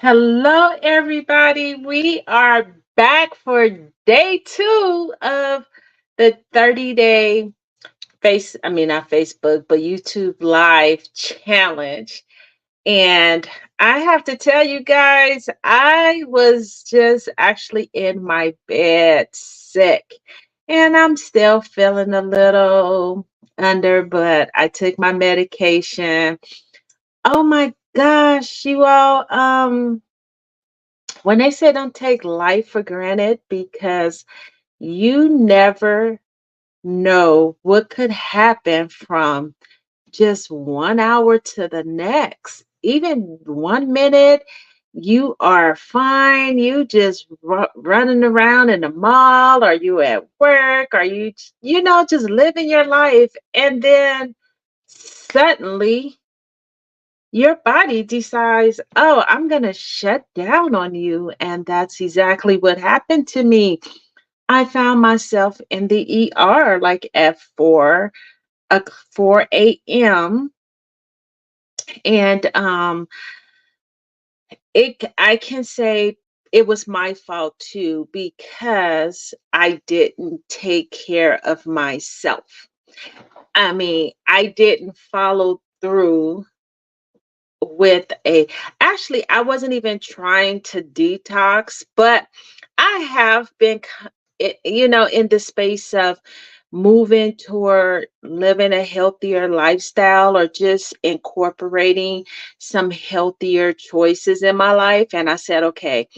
Hello, everybody. We are back for day two of the 30-day not Facebook, but YouTube Live challenge. And I have to tell you guys, I was just actually in my bed sick. And I'm still feeling a little under, but I took my medication. Oh my gosh, you all, when they say don't take life for granted because you never know what could happen from just 1 hour to the next. Even 1 minute, you are fine. You just running around in the mall, or you at work, or just living your life. And then suddenly your body decides, oh, I'm going to shut down on you. And that's exactly what happened to me. I found myself in the ER like at 4 a.m. And I can say it was my fault too because I didn't take care of myself. I mean, I didn't follow through with a actually I wasn't even trying to detox, but I have been in the space of moving toward living a healthier lifestyle or just incorporating some healthier choices in my life. And I said, okay,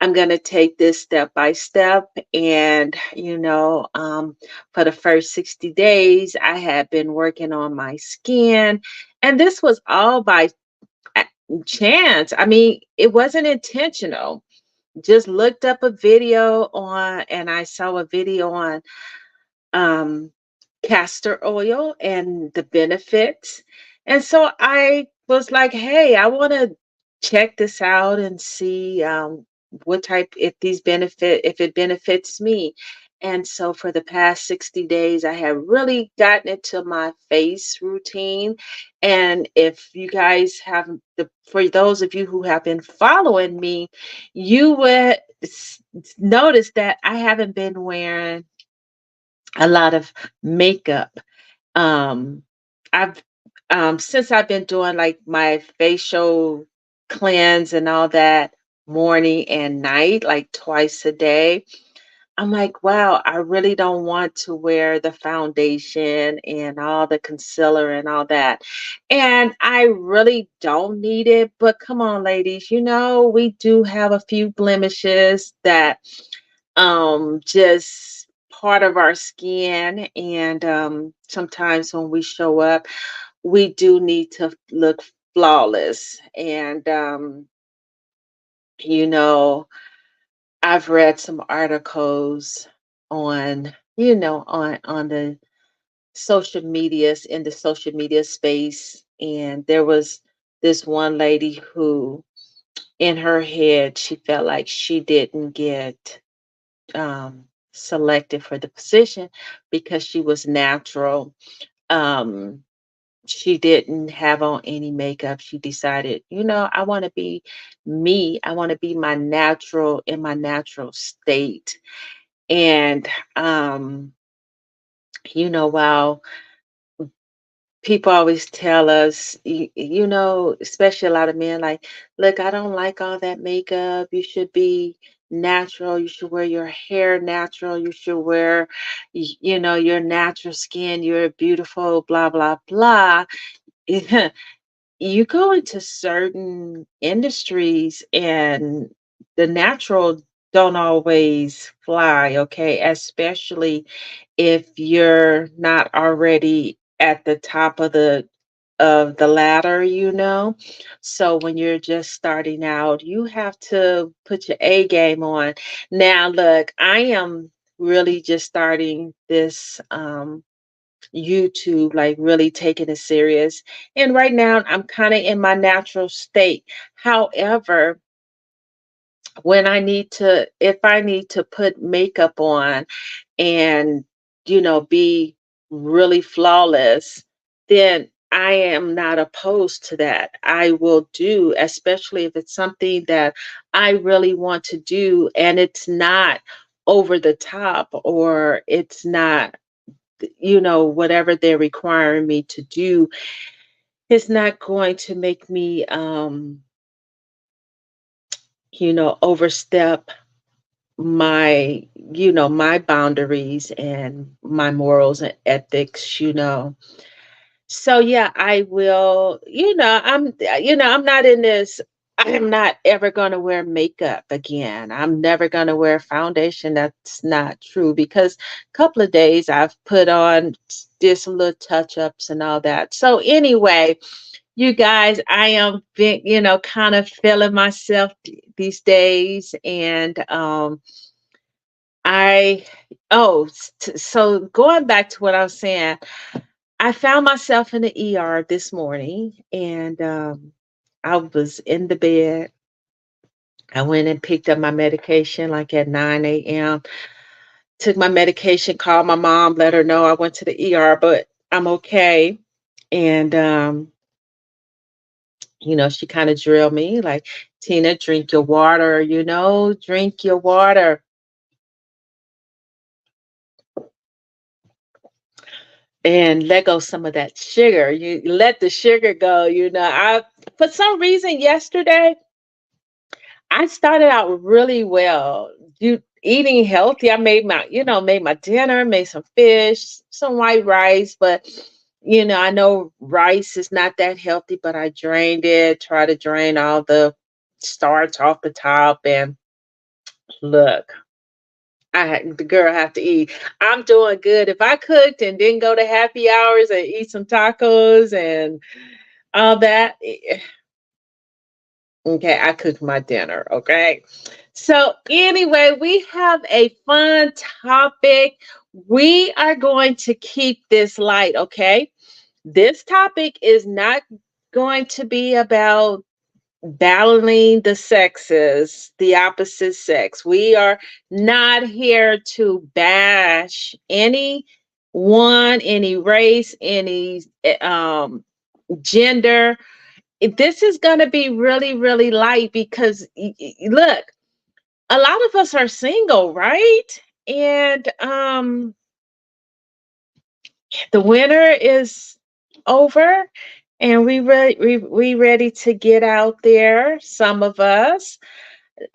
I'm going to take this step by step. And for the first 60 days I had been working on my skin, and this was all by a- chance. I mean, it wasn't intentional. Just looked up a video on, and I saw a video on um, castor oil and the benefits. And so I was like, hey, I want to check this out and see what type, if it benefits me. And so for the past 60 days, I have really gotten into my face routine. And if you guys for those of you who have been following me, you would notice that I haven't been wearing a lot of makeup. Um, I've Since I've been doing like my facial cleanse and all that morning and night, like twice a day. I'm like, wow, I really don't want to wear the foundation and all the concealer and all that. And I really don't need it. But come on, ladies, we do have a few blemishes that just part of our skin. And sometimes when we show up, we do need to look flawless. And you know I've read some articles on the social media space, and there was this one lady who in her head she felt like she didn't get selected for the position because she was natural. Um, she didn't have on any makeup. She decided, I want to be me. I want to be my natural state. And while people always tell us, especially a lot of men, like, look, I don't like all that makeup. You should be natural. You should wear your hair natural. You should wear, your natural skin. You're beautiful, blah, blah, blah. You go into certain industries and the natural don't always fly, okay? Especially if you're not already at the top of the ladder, So when you're just starting out, you have to put your A game on. Now, look, I am really just starting this YouTube, like really taking it serious. And right now, I'm kind of in my natural state. However, if I need to put makeup on and, be really flawless, then I am not opposed to that. I will do, especially if it's something that I really want to do and it's not over the top, or it's not, whatever they're requiring me to do is not going to make me, overstep my, my boundaries and my morals and ethics. So yeah, I will, I'm not in this. I am not ever going to wear makeup again. I'm never going to wear foundation. That's not true, because a couple of days I've put on, did some little touch ups and all that. So anyway, you guys, I am, kind of feeling myself these days, and I, so going back to what I was saying, I found myself in the ER this morning, and I was in the bed. I went and picked up my medication like at 9 a.m. Took my medication, called my mom, let her know I went to the ER, but I'm okay. And, she kind of drilled me like, Tina, drink your water, drink your water. And let go some of that sugar. You let the sugar go. I, for some reason yesterday, I started out really well. Eating healthy. I made my dinner, made some fish, some white rice, but I know rice is not that healthy, but I drained it, try to drain all the starch off the top, and look, the girl have to eat. I'm doing good. If I cooked and didn't go to happy hours and eat some tacos and all that, okay, I cooked my dinner. Okay. So, anyway, we have a fun topic. We are going to keep this light. Okay. This topic is not going to be about battling the sexes, the opposite sex. We are not here to bash any one, any race, any gender. This is going to be really, really light because look, a lot of us are single, right? And the winter is over, and we ready to get out there. Some of us,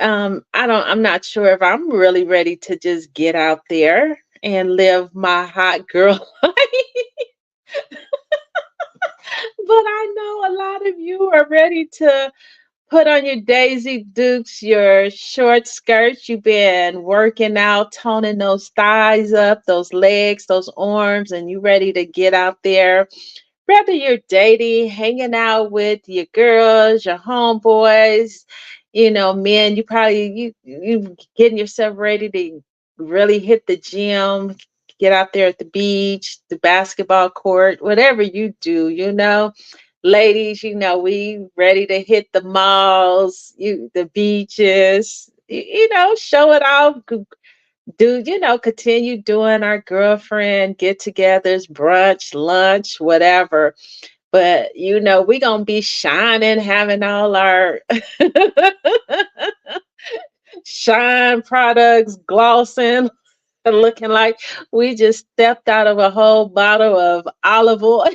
I'm not sure if I'm really ready to just get out there and live my hot girl life. But I know a lot of you are ready to put on your Daisy Dukes, your short skirts. You've been working out, toning those thighs up, those legs, those arms, and you ready to get out there. Whether you're dating, hanging out with your girls, your homeboys, men, you probably you getting yourself ready to really hit the gym, get out there at the beach, the basketball court, whatever you do. Ladies, we ready to hit the malls, the beaches, show it off. Do, continue doing our girlfriend get-togethers, brunch, lunch, whatever. But we gonna be shining, having all our shine products, glossing, and looking like we just stepped out of a whole bottle of olive oil.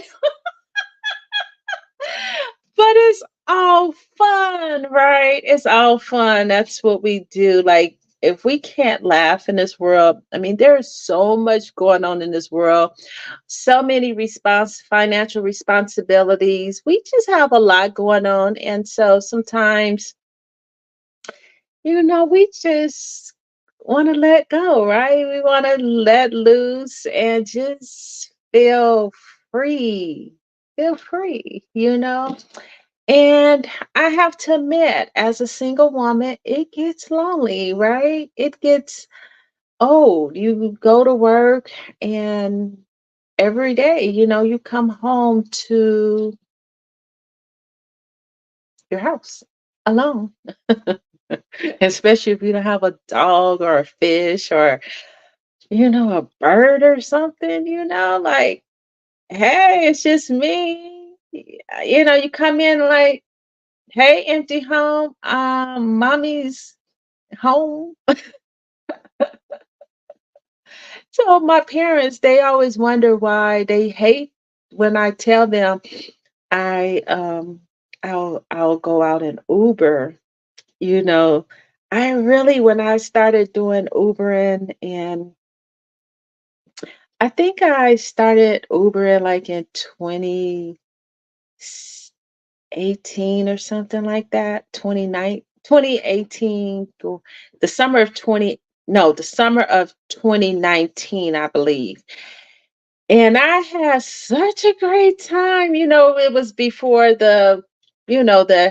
But it's all fun, right? It's all fun. That's what we do. Like, if we can't laugh in this world, I mean, there is so much going on in this world, so many financial responsibilities. We just have a lot going on. And so sometimes, we just want to let go, right? We want to let loose and just feel free. Feel free. And I have to admit, as a single woman, it gets lonely, right? It gets old. You go to work, and every day, you come home to your house alone. Especially if you don't have a dog or a fish or, a bird or something, like, hey, it's just me. You come in like, hey, empty home, mommy's home. So my parents, they always wonder why they hate when I tell them I I'll go out and Uber. You know, I really when I started doing Ubering, and I think I started Ubering like in 2018 or something like that. 2018, the summer of 20, no, the summer of 2019, I believe. And I had such a great time. It was before the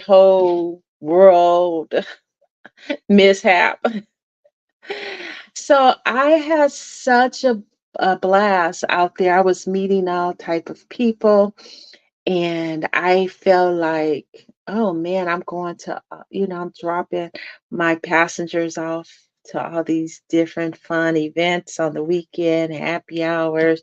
whole world mishap. So I had such a blast out there. I was meeting all type of people, and I felt like, oh man, I'm going to, I'm dropping my passengers off to all these different fun events on the weekend, happy hours,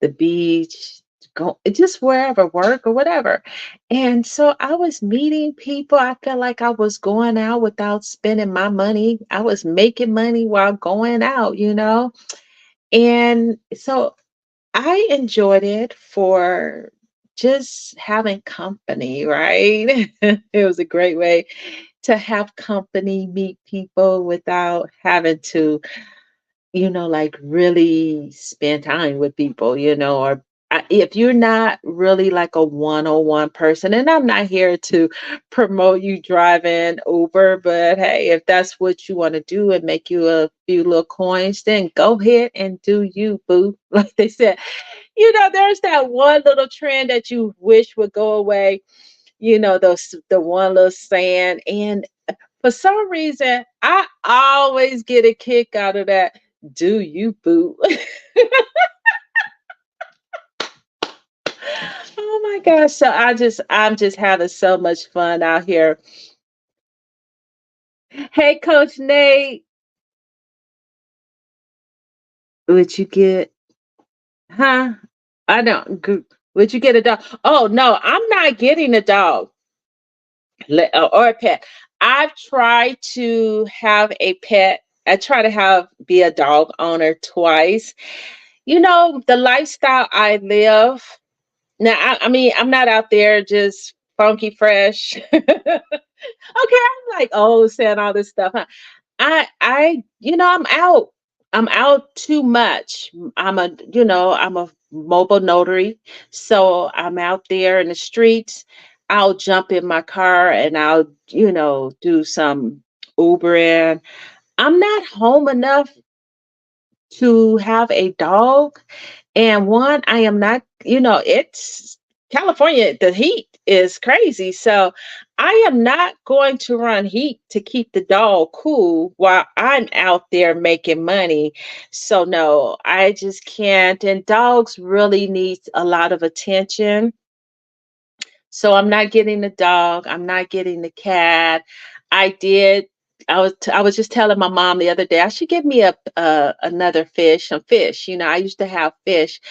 the beach, go just wherever, work or whatever. And so I was meeting people. I felt like I was going out without spending my money. I was making money while going out. And so I enjoyed it for just having company, right? It was a great way to have company, meet people without having to like really spend time with people, or if you're not really like a one-on-one person, and I'm not here to promote you driving Uber, but hey, if that's what you want to do and make you a few little coins, then go ahead and do you, boo. Like they said, there's that one little trend that you wish would go away, those the one little saying, and for some reason, I always get a kick out of that. Do you, boo? Oh my gosh. So I'm just having so much fun out here. Hey, Coach Nate, would you get, huh? I don't, would you get a dog? Oh, no, I'm not getting a dog or a pet. I've tried to have a pet. I try to be a dog owner twice. The lifestyle I live. Now, I mean, I'm not out there just funky fresh. Okay, I'm like, oh, saying all this stuff. Huh? I'm out. I'm out too much. I'm a mobile notary, so I'm out there in the streets. I'll jump in my car and I'll do some Ubering. I'm not home enough to have a dog. And one, I am not, it's California, the heat is crazy. So I am not going to run heat to keep the dog cool while I'm out there making money. So no, I just can't. And dogs really need a lot of attention. So I'm not getting the dog. I'm not getting the cat. I did. I was just telling my mom the other day I should get me another fish, some fish. I used to have fish,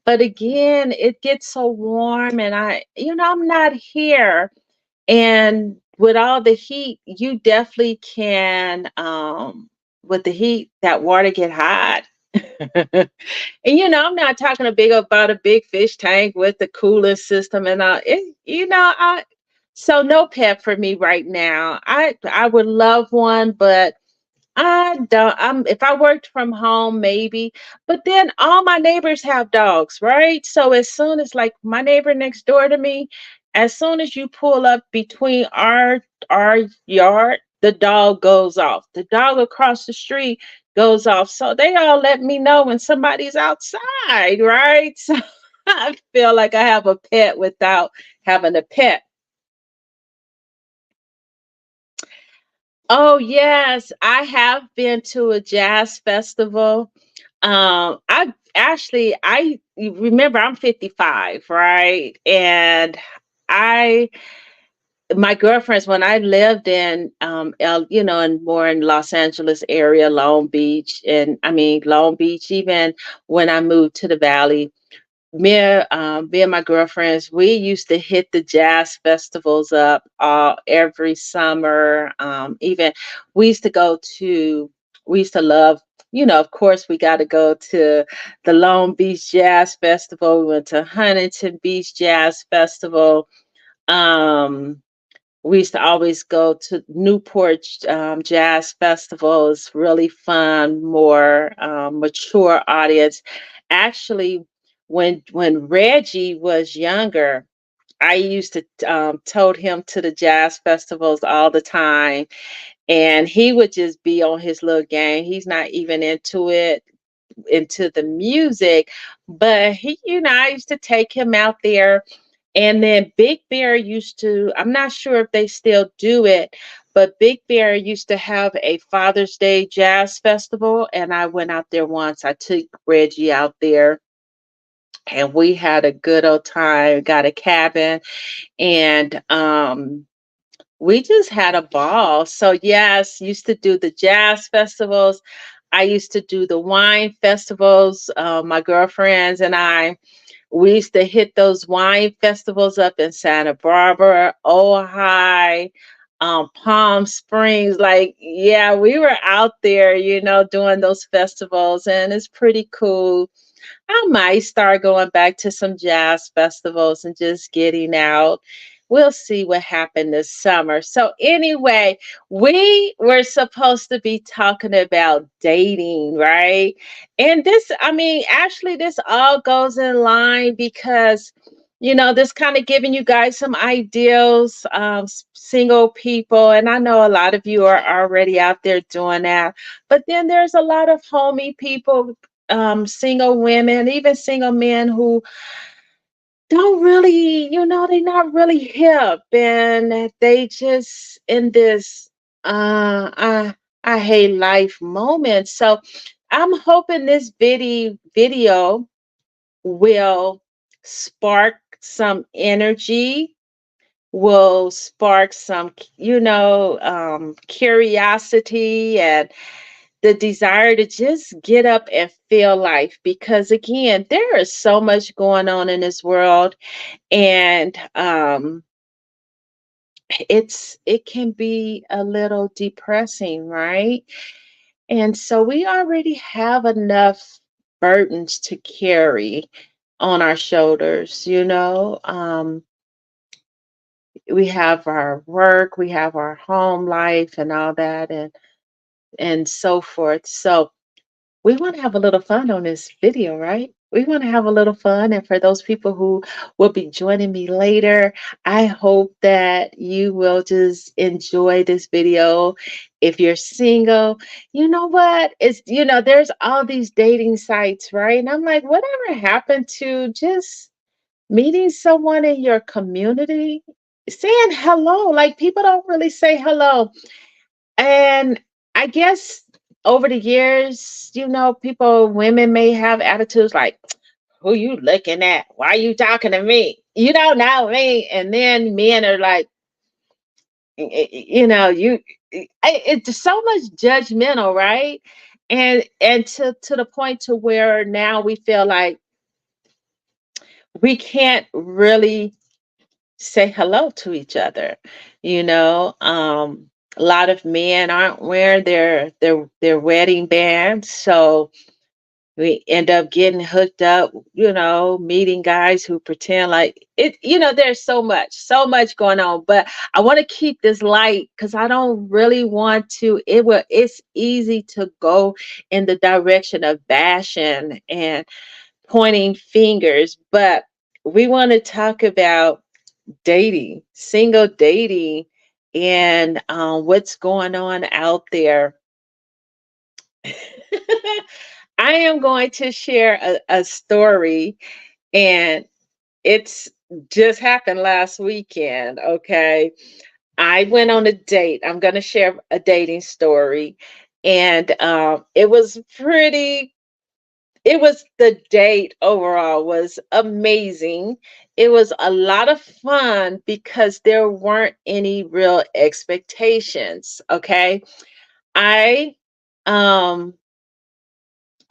but again, it gets so warm, and I'm not here. And with all the heat, you definitely can. With the heat, that water get hot. And I'm not talking about a big fish tank with the cooling system and all. I so no pet for me right now. I would love one, but I don't. If I worked from home, maybe. But then all my neighbors have dogs, right? So as soon as like my neighbor next door to me, as soon as you pull up between our yard, the dog goes off. The dog across the street goes off. So they all let me know when somebody's outside, right? So I feel like I have a pet without having a pet. Oh, yes, I have been to a jazz festival. I you remember I'm 55, right? And I my girlfriends when I lived in in more in Los Angeles area, Long Beach, and I mean Long Beach, even when I moved to the Valley, me and my girlfriends, we used to hit the jazz festivals up all every summer. Even we used to go to, we used to love, of course, we got to go to the Long Beach Jazz Festival. We went to Huntington Beach Jazz Festival. Um, we used to always go to Newport Jazz Festival. It's really fun, more mature audience. Actually, when Reggie was younger, I used to tote him to the jazz festivals all the time, and he would just be on his little game. He's not even into the music, but I used to take him out there. And then Big Bear used to, I'm not sure if they still do it, but Big Bear used to have a Father's Day jazz festival. And I went out there once. I took Reggie out there and we had a good old time, got a cabin, and we just had a ball. So yes, used to do the jazz festivals. I used to do the wine festivals. My girlfriends and I, we used to hit those wine festivals up in Santa Barbara, Ojai, Palm Springs. Like, yeah, we were out there, doing those festivals, and it's pretty cool. I might start going back to some jazz festivals and just getting out. We'll see what happened this summer. So, anyway, we were supposed to be talking about dating, right? And this, I mean, actually, this all goes in line because, this kind of giving you guys some ideals, single people. And I know a lot of you are already out there doing that. But then there's a lot of homey people, single women, even single men who don't really, they're not really hip, and they just in this I hate life moment. So I'm hoping this video will spark some energy, will spark some, curiosity and the desire to just get up and feel life, because again, there is so much going on in this world, and it can be a little depressing, right? And so we already have enough burdens to carry on our shoulders, we have our work, we have our home life and all that, and so forth. So we want to have a little fun on this video, right? We want to have a little fun. And for those people who will be joining me later, I hope that you will just enjoy this video. If you're single, you know what? There's all these dating sites, right? And I'm like, whatever happened to just meeting someone in your community, saying hello? Like, people don't really say hello. And I guess over the years, women may have attitudes like, who you looking at? Why you talking to me? You don't know me. And then men are like, it's so much judgmental, right? And to the point to where now we feel like we can't really say hello to each other. A lot of men aren't wearing their wedding bands, so we end up getting hooked up, meeting guys who pretend like it. There's so much going on, but I want to keep this light because I don't really want to. It's easy to go in the direction of bashing and pointing fingers, but we want to talk about dating, single dating, and what's going on out there. I am going to share a story, and it's just happened last weekend. Okay. I went on a date. I'm going to share a dating story. And the date overall was amazing. It was a lot of fun because there weren't any real expectations. Okay. I um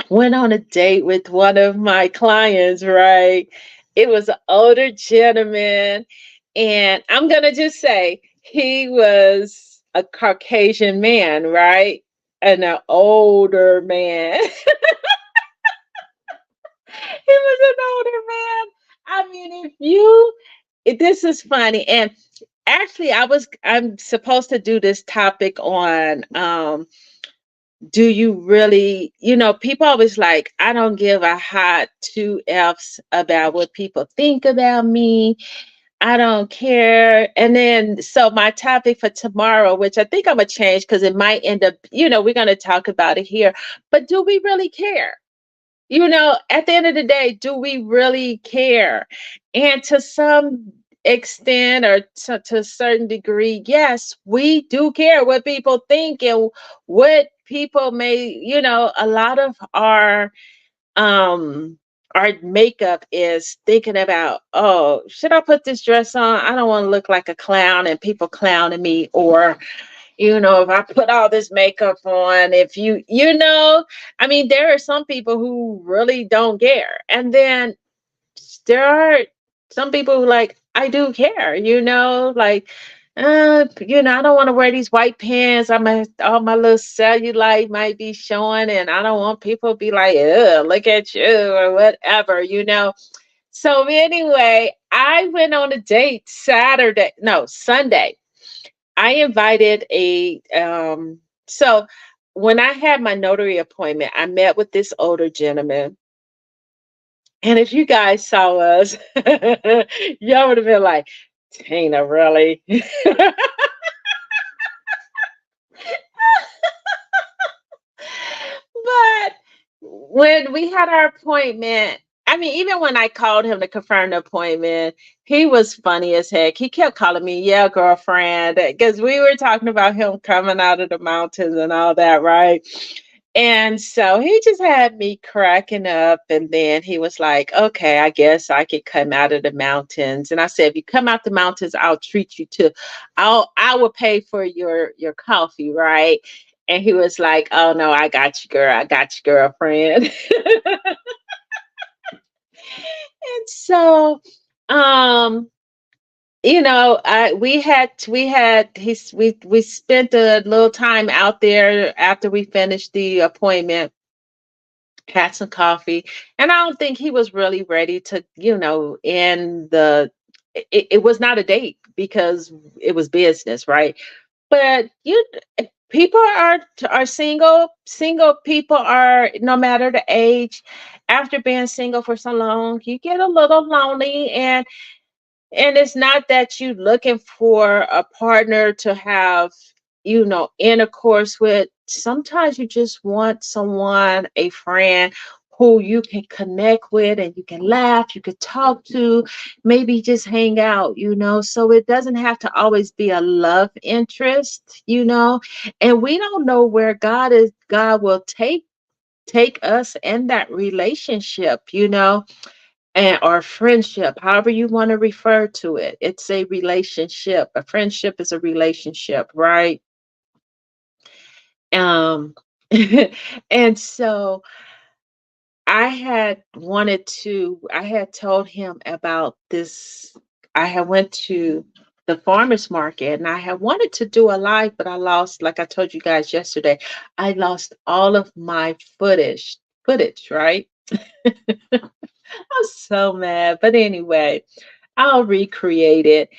Went on a date with one of my clients, right? It was an older gentleman, and I'm gonna just say he was a Caucasian man, right? And an older man. He was an older man. I mean, this is funny. And actually, I'm supposed to do this topic on do you really, people always like, I don't give a hot two F's about what people think about me. I don't care. And then, so my topic for tomorrow, which I think I'm going to change because it might end up, we're going to talk about it here, but do we really care? At the end of the day, do we really care? And to some extent, or to a certain degree, yes, we do care what people think and what people may, a lot of our makeup is thinking about, oh, should I put this dress on? I don't want to look like a clown and people clowning me, or if I put all this makeup on, if I mean, there are some people who really don't care. And then there are some people who like, I do care, like, I don't want to wear these white pants. All my little cellulite might be showing, and I don't want people to be like, ugh, look at you, or whatever. So anyway, I went on a date Sunday. I invited so when I had my notary appointment, I met with this older gentleman. And if you guys saw us, y'all would have been like, Tina, really? But when we had our appointment, I mean, even when I called him to confirm the appointment, he was funny as heck. He kept calling me, yeah, girlfriend, because we were talking about him coming out of the mountains and all that, right? And so he just had me cracking up. And then he was like, okay, I guess I could come out of the mountains. And I said, if you come out the mountains, I'll treat you to, I will pay for your coffee, right? And he was like, oh no, I got you, girl. I got you, girlfriend. And so, um, we spent a little time out there after we finished the appointment, had some coffee, and I don't think he was really ready to, end it was not a date because it was business, right? But people are single. Single people are, no matter the age, after being single for so long, you get a little lonely, and it's not that you looking for a partner to have, intercourse with. Sometimes you just want someone, a friend who you can connect with and you can laugh, you can talk to, maybe just hang out, So it doesn't have to always be a love interest. And we don't know where God will take us in that relationship. And or friendship, however you want to refer to it. It's a relationship. A friendship is a relationship, right? Um, and so I had told him about this. I had went to the farmer's market and I had wanted to do a live, but I lost, like I told you guys yesterday, I lost all of my footage, right? I'm so mad. But anyway, I'll recreate it.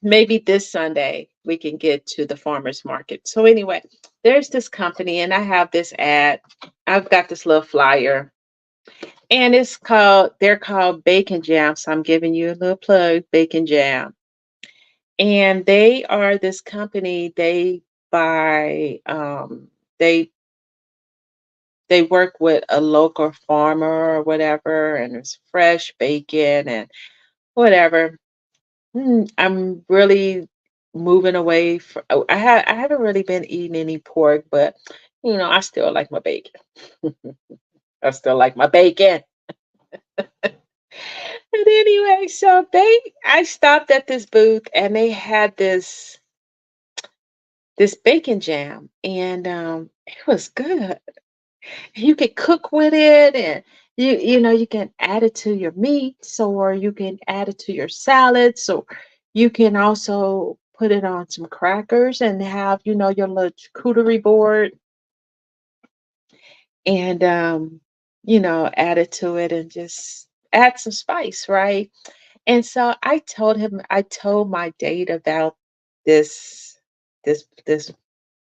Maybe this Sunday we can get to the farmers market. So anyway, there's this company and I have this ad. I've got this little flyer and they're called Bacon Jam. So I'm giving you a little plug, Bacon Jam. And they are this company, they buy they they work with a local farmer or whatever, and it's fresh bacon and whatever. I'm really moving away from. I haven't really been eating any pork, but I still like my bacon. I still like my bacon. But anyway, so I stopped at this booth and they had this bacon jam, and it was good. You can cook with it, and you can add it to your meats, or you can add it to your salads, or you can also put it on some crackers and have, your little charcuterie board, and add it to it and just add some spice, right? And so I told my date about this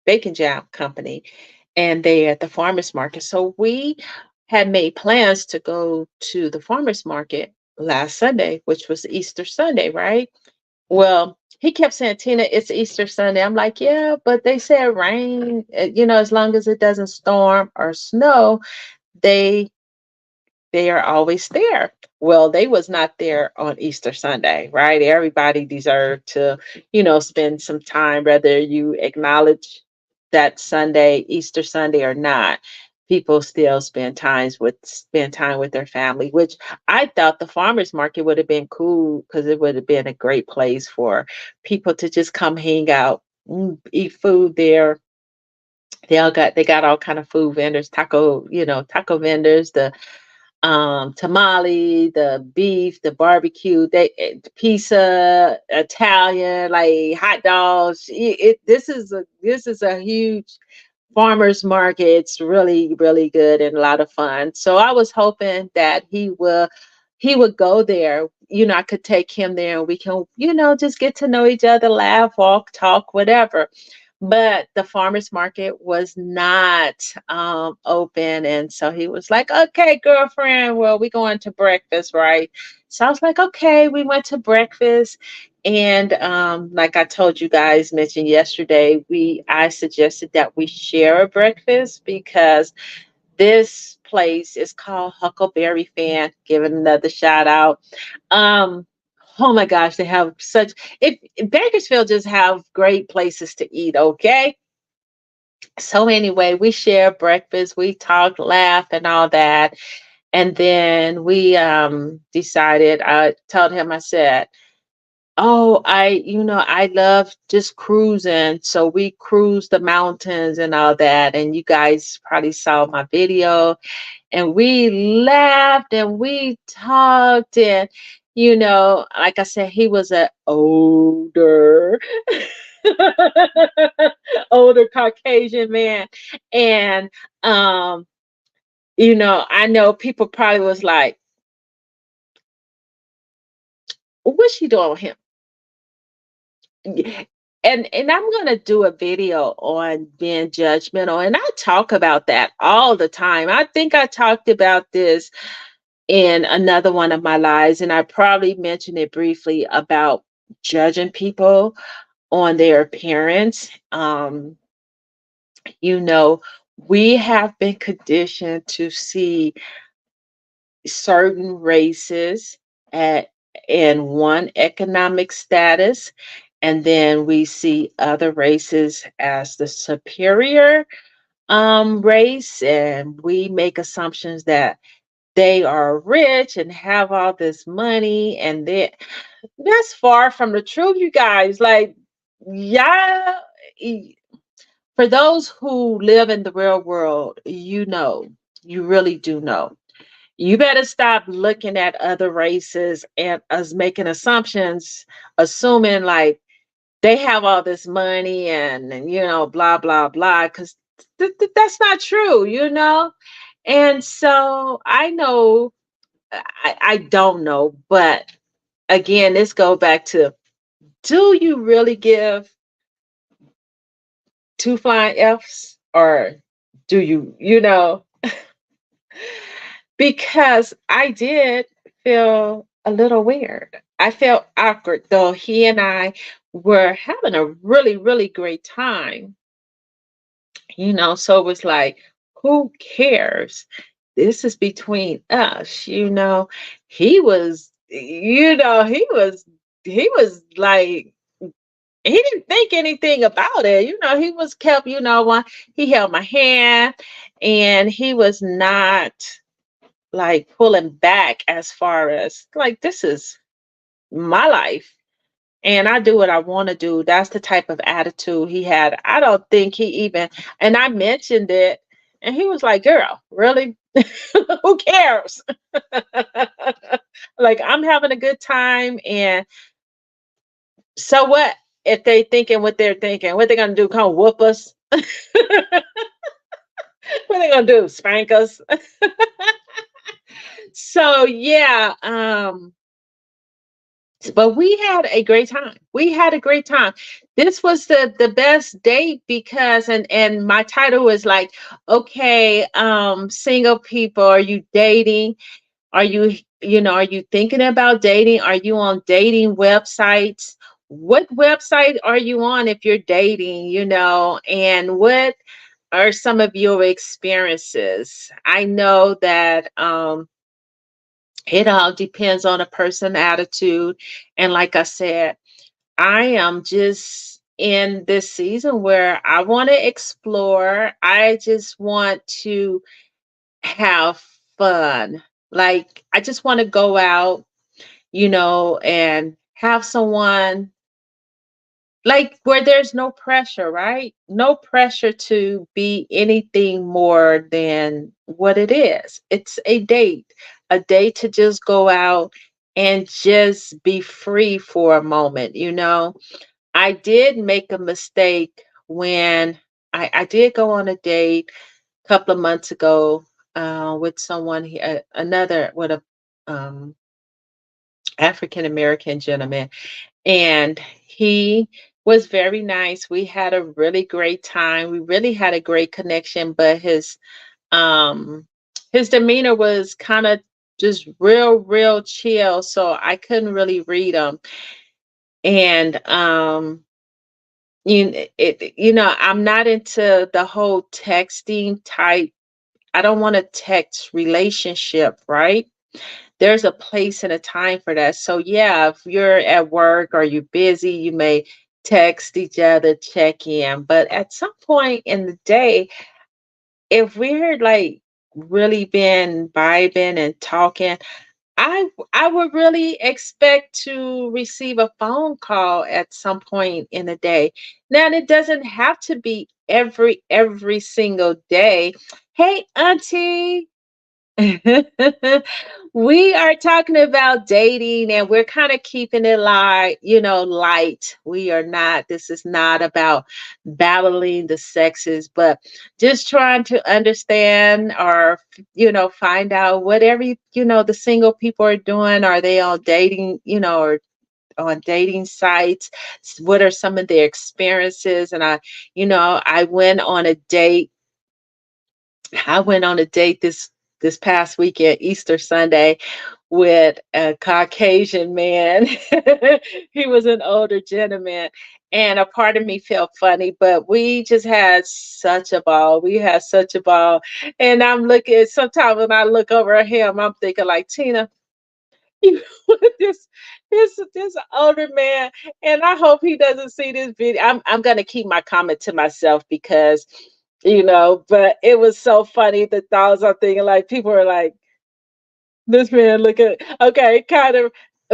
bacon jam company, and they at the farmers market. So we had made plans to go to the farmers market last Sunday, which was Easter Sunday, right? Well, he kept saying, Tina, it's Easter Sunday. I'm like, yeah, but they said rain, as long as it doesn't storm or snow, they they are always there. Well, they was not there on Easter Sunday, right? Everybody deserved to, spend some time, whether you acknowledge that Sunday, Easter Sunday or not. People still spend time with their family, which I thought the farmers market would have been cool because it would have been a great place for people to just come hang out, eat food there. They got all kind of food vendors, taco vendors, the tamale, the beef, the barbecue, pizza, Italian, like hot dogs. This is a huge farmers market. It's really, really good and a lot of fun. So I was hoping that he would go there. I could take him there and we can, just get to know each other, laugh, walk, talk, whatever. But the farmers market was not open. And so he was like, okay, girlfriend, well, we going to breakfast, right? So I was like, okay, we went to breakfast. And like I told you guys, mentioned yesterday, I suggested that we share a breakfast because this place is called Huckleberry Fan. Giving another shout out. Um, oh my gosh, they have such it Bakersfield just have great places to eat, okay? So anyway, we share breakfast, we talk, laugh, and all that. And then we decided, I told him, I said, oh, I love just cruising. So we cruised the mountains and all that. And you guys probably saw my video, and we laughed and we talked. And like I said, he was an older older Caucasian man. And I know people probably was like, what's she doing with him? Yeah. And I'm gonna do a video on being judgmental, and I talk about that all the time. I think I talked about this in another one of my lives, and I probably mentioned it briefly about judging people on their appearance. You know, we have been conditioned to see certain races at in one economic status, and then we see other races as the superior race, and we make assumptions that they are rich and have all this money, and that's far from the truth, you guys. Like, yeah, for those who live in the real world, you really do know. You better stop looking at other races and us making assumptions, assuming like they have all this money and blah blah blah, because that's not true. And so I know, I don't know, but again, this go back to, do you really give two flying F's, or do you? Because I did feel a little weird. I felt awkward, though he and I were having a really, really great time. So it was like, who cares? This is between us. He was like, he didn't think anything about it. He was kept, one, he held my hand, and he was not like pulling back, as far as like, this is my life and I do what I want to do. That's the type of attitude he had. I don't think he even, and I mentioned it. And he was like, girl, really? Who cares? Like, I'm having a good time. And so what if they thinking what they're thinking? What they gonna do? Come whoop us? What they gonna do? Spank us? So yeah, but we had a great time. We had a great time. This was the best date because and my title was like, okay, single people, are you dating? Are you, are you thinking about dating? Are you on dating websites? What website are you on if you're dating, and what are some of your experiences? I know that it all depends on a person attitude. And like I said, I am just in this season where I want to explore. I just want to have fun. Like, I just want to go out, and have someone like where there's no pressure, right? No pressure to be anything more than what it is. It's a date to just go out and just be free for a moment. I did make a mistake when I did go on a date a couple of months ago with someone, another, with a um, African American gentleman, and he was very nice. We had a really great time. We really had a great connection, but um his demeanor was kind of just real chill, so I couldn't really read him. And I'm not into the whole texting type. I don't want a text relationship, right? There's a place and a time for that. So yeah, if you're at work or you're busy, you may text each other, check in. But at some point in the day, if we're like really been vibing and talking, I would really expect to receive a phone call at some point in the day. Now it doesn't have to be every single day. Hey, auntie, we are talking about dating and we're kind of keeping it light. We are not, this is not about battling the sexes, but just trying to understand or, find out whatever, the single people are doing. Are they all dating, or on dating sites? What are some of their experiences? And I went on a date. I went on a date this past weekend, Easter Sunday, with a Caucasian man. He was an older gentleman, and a part of me felt funny, but we just had such a ball. We had such a ball. And I'm looking, sometimes when I look over at him, I'm thinking like, Tina, you with this older man, and I hope he doesn't see this video. I'm gonna keep my comment to myself because but it was so funny, the thoughts I'm thinking, like, people are like, this man look at, okay, kind of,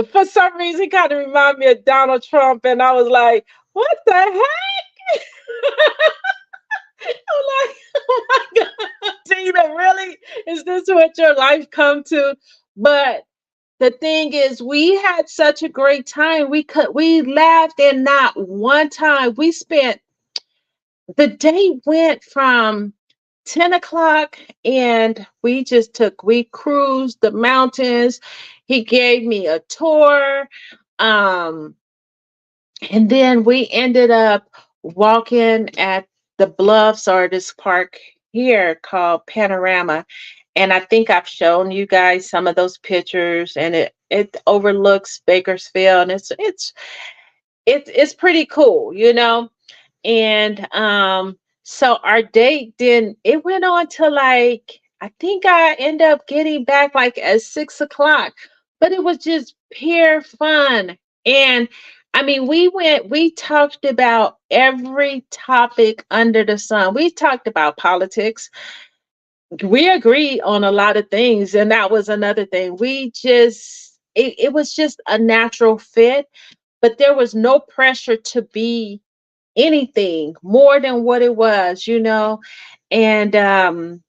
for some reason kind of remind me of Donald Trump, and I was like, what the heck? I'm like, oh my God, Tina, really? Is this what your life come to? But the thing is, we had such a great time. We laughed, and not one time we spent, the day went from 10 o'clock, and we cruised the mountains. He gave me a tour. Um, and then we ended up walking at the bluffs, or this park here called Panorama. And I think I've shown you guys some of those pictures, and it overlooks Bakersfield. And it's pretty cool. And so our date, then it went on to, like, I think I end up getting back like at 6 o'clock, but it was just pure fun. And I mean, we talked about every topic under the sun. We talked about politics. We agreed on a lot of things, and that was another thing. It was just a natural fit, but there was no pressure to be anything more than what it was. And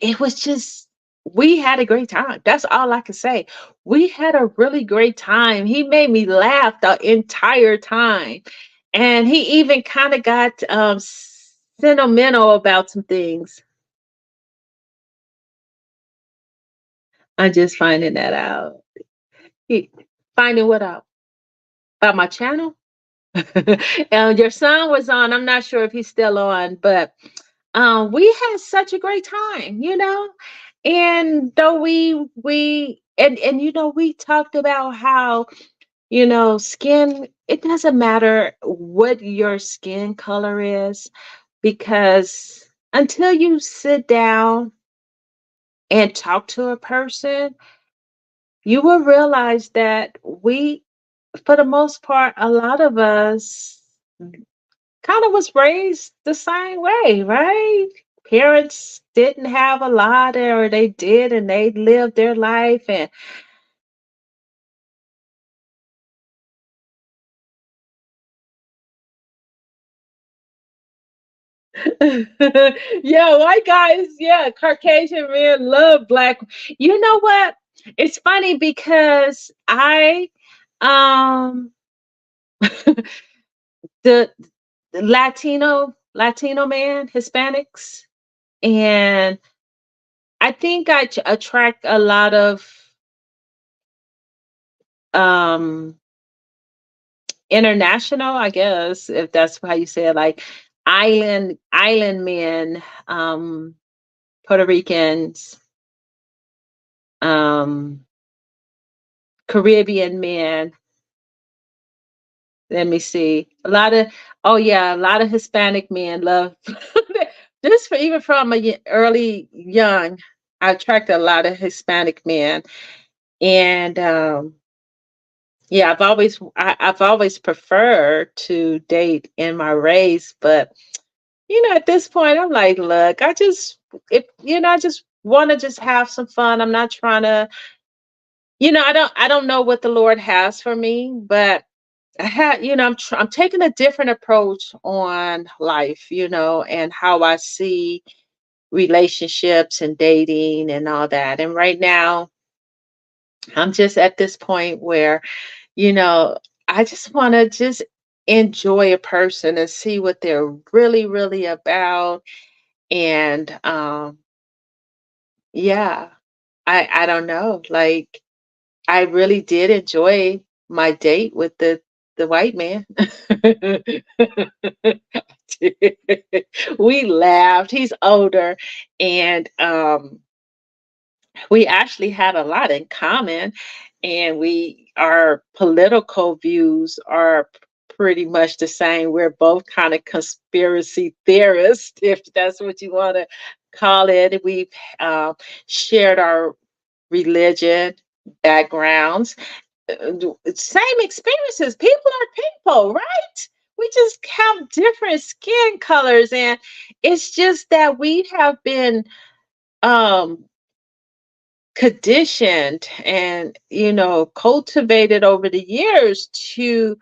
it was just, we had a great time. That's all I can say. We had a really great time. He made me laugh the entire time. And he even kind of got sentimental about some things. I'm just finding that out. He, finding what out? About my channel? And your son was on. I'm not sure if he's still on, but we had such a great time, you know. And though and we talked about how, skin, it doesn't matter what your skin color is, because until you sit down and talk to a person, you will realize that for the most part, a lot of us kind of was raised the same way, right? Parents didn't have a lot, or they did, and they lived their life. And yeah, white guys, yeah, Caucasian men love black. You know what? It's funny because um, the Latino man, Hispanics, and I think attract a lot of um international, I guess, if that's how you say it, like island men, Puerto Ricans, um, Caribbean men. Let me see. Oh yeah, a lot of Hispanic men love just for even from early young. I attract a lot of Hispanic men, and yeah, I've always preferred to date in my race, but at this point, I'm like, look, I just want to just have some fun. I'm not trying to, I don't know what the Lord has for me, but I'm taking a different approach on life, and how I see relationships and dating and all that. And right now, I'm just at this point where, you know, I just want to just enjoy a person and see what they're really, really about. And yeah, I don't know. Like, I really did enjoy my date with the white man. We laughed. He's older, and we actually had a lot in common, and our political views are pretty much the same. We're both kind of conspiracy theorists, if that's what you want to call it. We've uh, shared our religion backgrounds, same experiences. People are people, right? We just have different skin colors, and it's just that we have been um conditioned and cultivated over the years to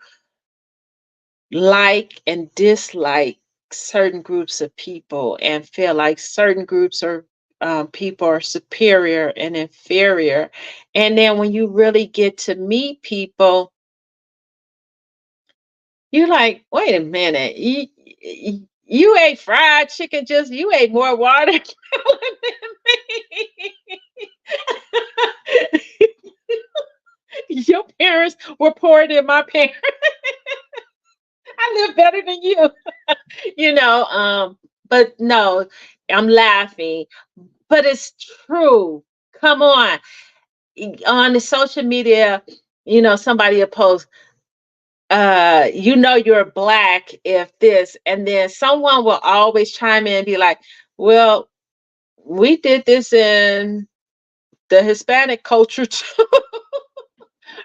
like and dislike certain groups of people, and feel like certain groups are people are superior and inferior. And then when you really get to meet people, you're like, wait a minute, you ate fried chicken, just you ate more water than me. Your parents were poorer than my parents. I live better than you. you know, but no, I'm laughing. But it's true. Come on. On the social media, somebody will post, you're black if this, and then someone will always chime in and be like, well, we did this in the Hispanic culture too.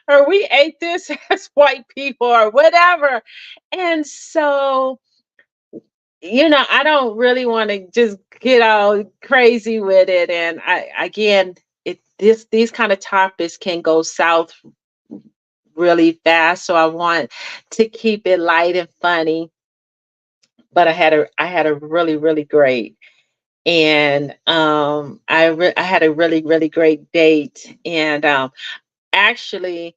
Or we ate this as white people or whatever. And so, I don't really want to just get all crazy with it. And again, these kind of topics can go south really fast. So I want to keep it light and funny. but I had a really, really great, and I had a really, really great date, and actually,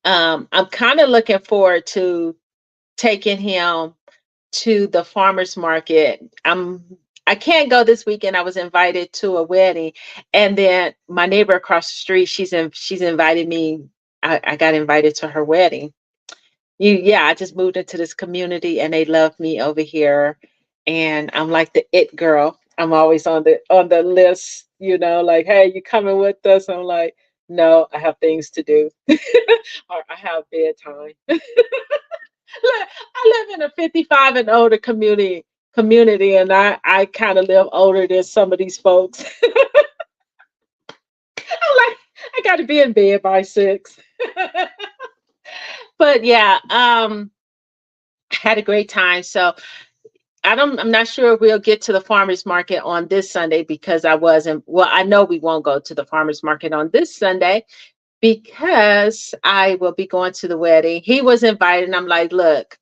I'm kind of looking forward to taking him to the farmers market. I can't go this weekend. I was invited to a wedding, and then my neighbor across the street, she's invited me. I got invited to her wedding. Yeah, I just moved into this community, and they love me over here, and I'm like the it girl. I'm always on the list, like, hey, you coming with us? I'm like, no, I have things to do, or I have bedtime. I live in a 55 and older community, and I kind of live older than some of these folks. I'm like, I got to be in bed by 6. But yeah, had a great time. So I'm not sure if we'll get to the farmers market on this Sunday because I wasn't. Well, I know we won't go to the farmers market on this Sunday because I will be going to the wedding. He was invited, and I'm like, look,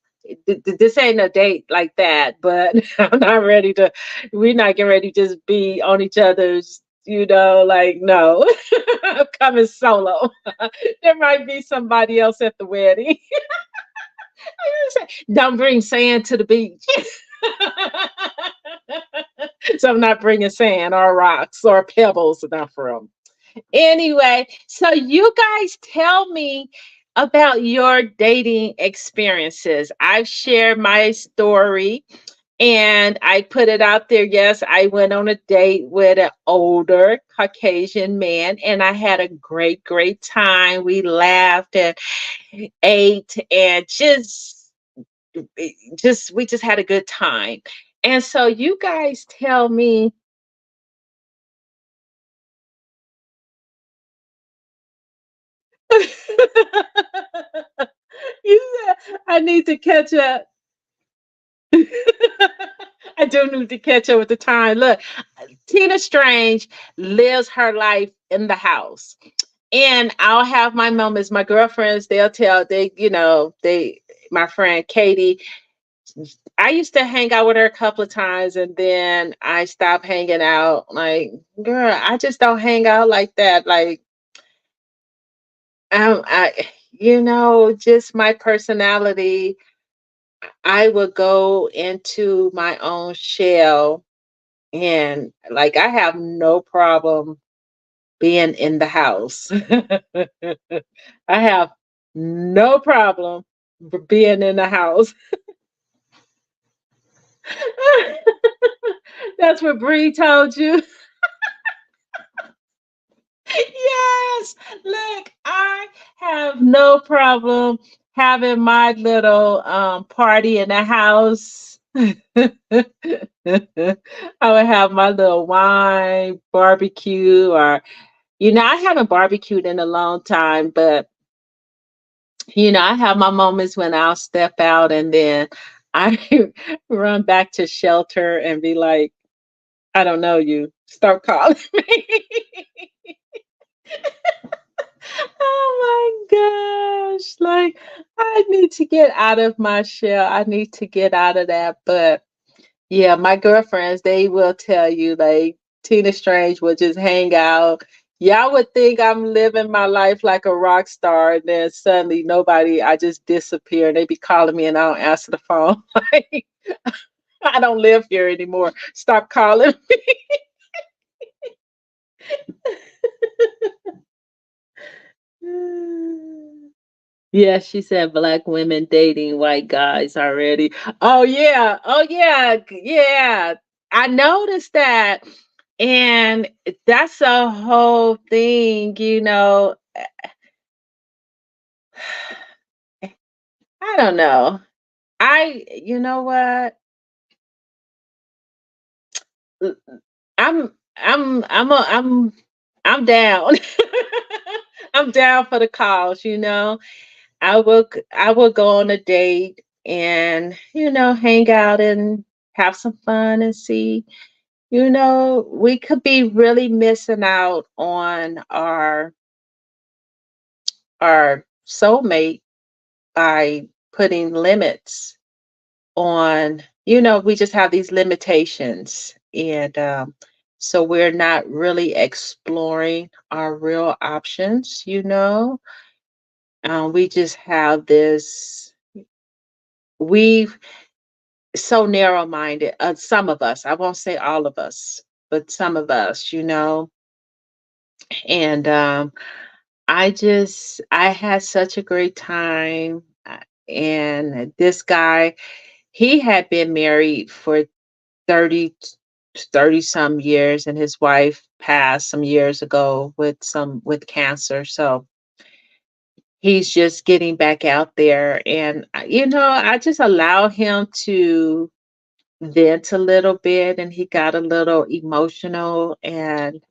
this ain't a date like that, but I'm not ready to, we're not getting ready to just be on each other's, like, no, I'm coming solo. There might be somebody else at the wedding. Don't bring sand to the beach. So I'm not bringing sand or rocks or pebbles, enough for them. Anyway, so you guys tell me about your dating experiences. I've shared my story and I put it out there. Yes, I went on a date with an older Caucasian man and I had a great, great time. We laughed and ate and we just had a good time. And so you guys tell me. You said I need to catch up. I do need to catch up with the time. Look, Tina Strange lives her life in the house. And I'll have my moments. My girlfriends, they'll tell my friend Katie, I used to hang out with her a couple of times and then I stopped hanging out. Like, girl, I just don't hang out like that. Like, just my personality. I would go into my own shell and like I have no problem being in the house. I have no problem being in the house. That's what Bree told you. Yes. Look, I have no problem having my little party in the house. I would have my little wine, barbecue, or I haven't barbecued in a long time, but I have my moments when I'll step out and then I run back to shelter and be like, I don't know you. Stop calling me. Oh my gosh. Like, I need to get out of my shell. I need to get out of that. But yeah, my girlfriends, they will tell you, like, Tina Strange will just hang out. Y'all would think I'm living my life like a rock star, and then suddenly I just disappear. And they be calling me and I don't answer the phone. Like, I don't live here anymore. Stop calling. Yeah, she said black women dating white guys already. Oh yeah. Oh yeah. Yeah. I noticed that. And that's a whole thing. I don't know. You know what? L- I'm down. I'm down for the cause. I will go on a date and, hang out and have some fun and see, we could be really missing out on our soulmate by putting limits on, we just have these limitations. And so we're not really exploring our real options. We just have this, we've so narrow minded, some of us, I won't say all of us, but some of us. And I had such a great time. And this guy, he had been married for 30, 30 some years, and his wife passed some years ago with cancer. So he's just getting back out there. And I just allow him to vent a little bit, and he got a little emotional. And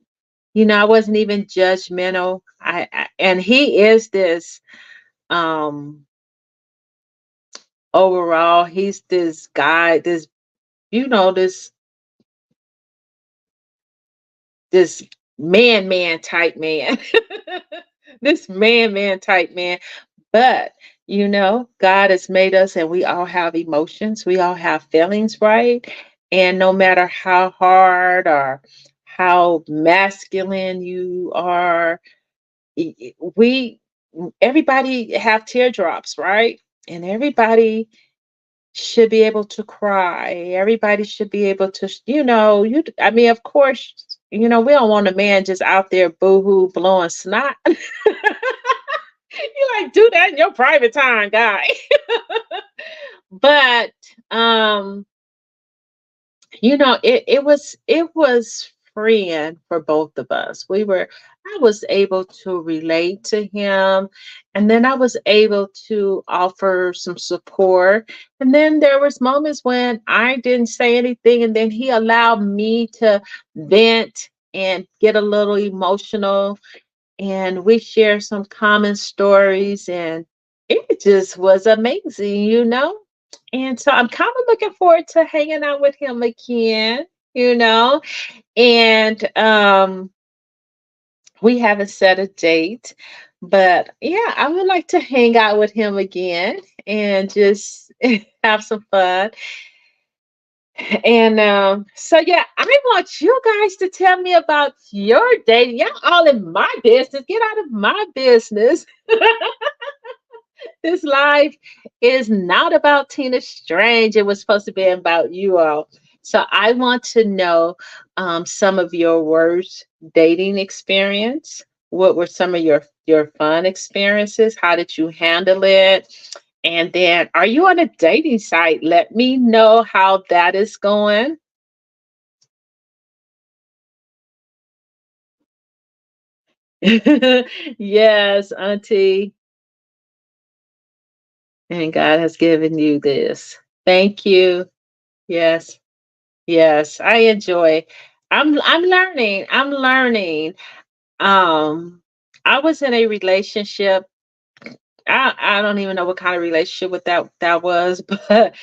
I wasn't even judgmental. And he is this, um overall, he's this guy, this this man type man. This man type man. But God has made us, and we all have emotions, we all have feelings, right? And no matter how hard or how masculine you are, we everybody have teardrops, right? And everybody should be able to cry. Everybody should be able to, I mean, of course, we don't want a man just out there boohoo blowing snot. You like, do that in your private time, guy. But um it was freeing for both of us. I was able to relate to him, and then I was able to offer some support. And then there was moments when I didn't say anything, and then he allowed me to vent and get a little emotional, and we shared some common stories, and it just was amazing. And so I'm kind of looking forward to hanging out with him again, you know. And we haven't set a date, but yeah, I would like to hang out with him again and just have some fun. And so yeah, I want you guys to tell me about your dating. Y'all all in my business. Get out of my business. This life is not about Tina Strange. It was supposed to be about you all. So I want to know some of your worst dating experience. What were some of your fun experiences? How did you handle it? And then, are you on a dating site? Let me know how that is going. Yes, Auntie. And God has given you this. Thank you. Yes. Yes, I enjoy. I'm learning. I'm learning. Um, I was in a relationship. I don't even know what kind of relationship with that was, but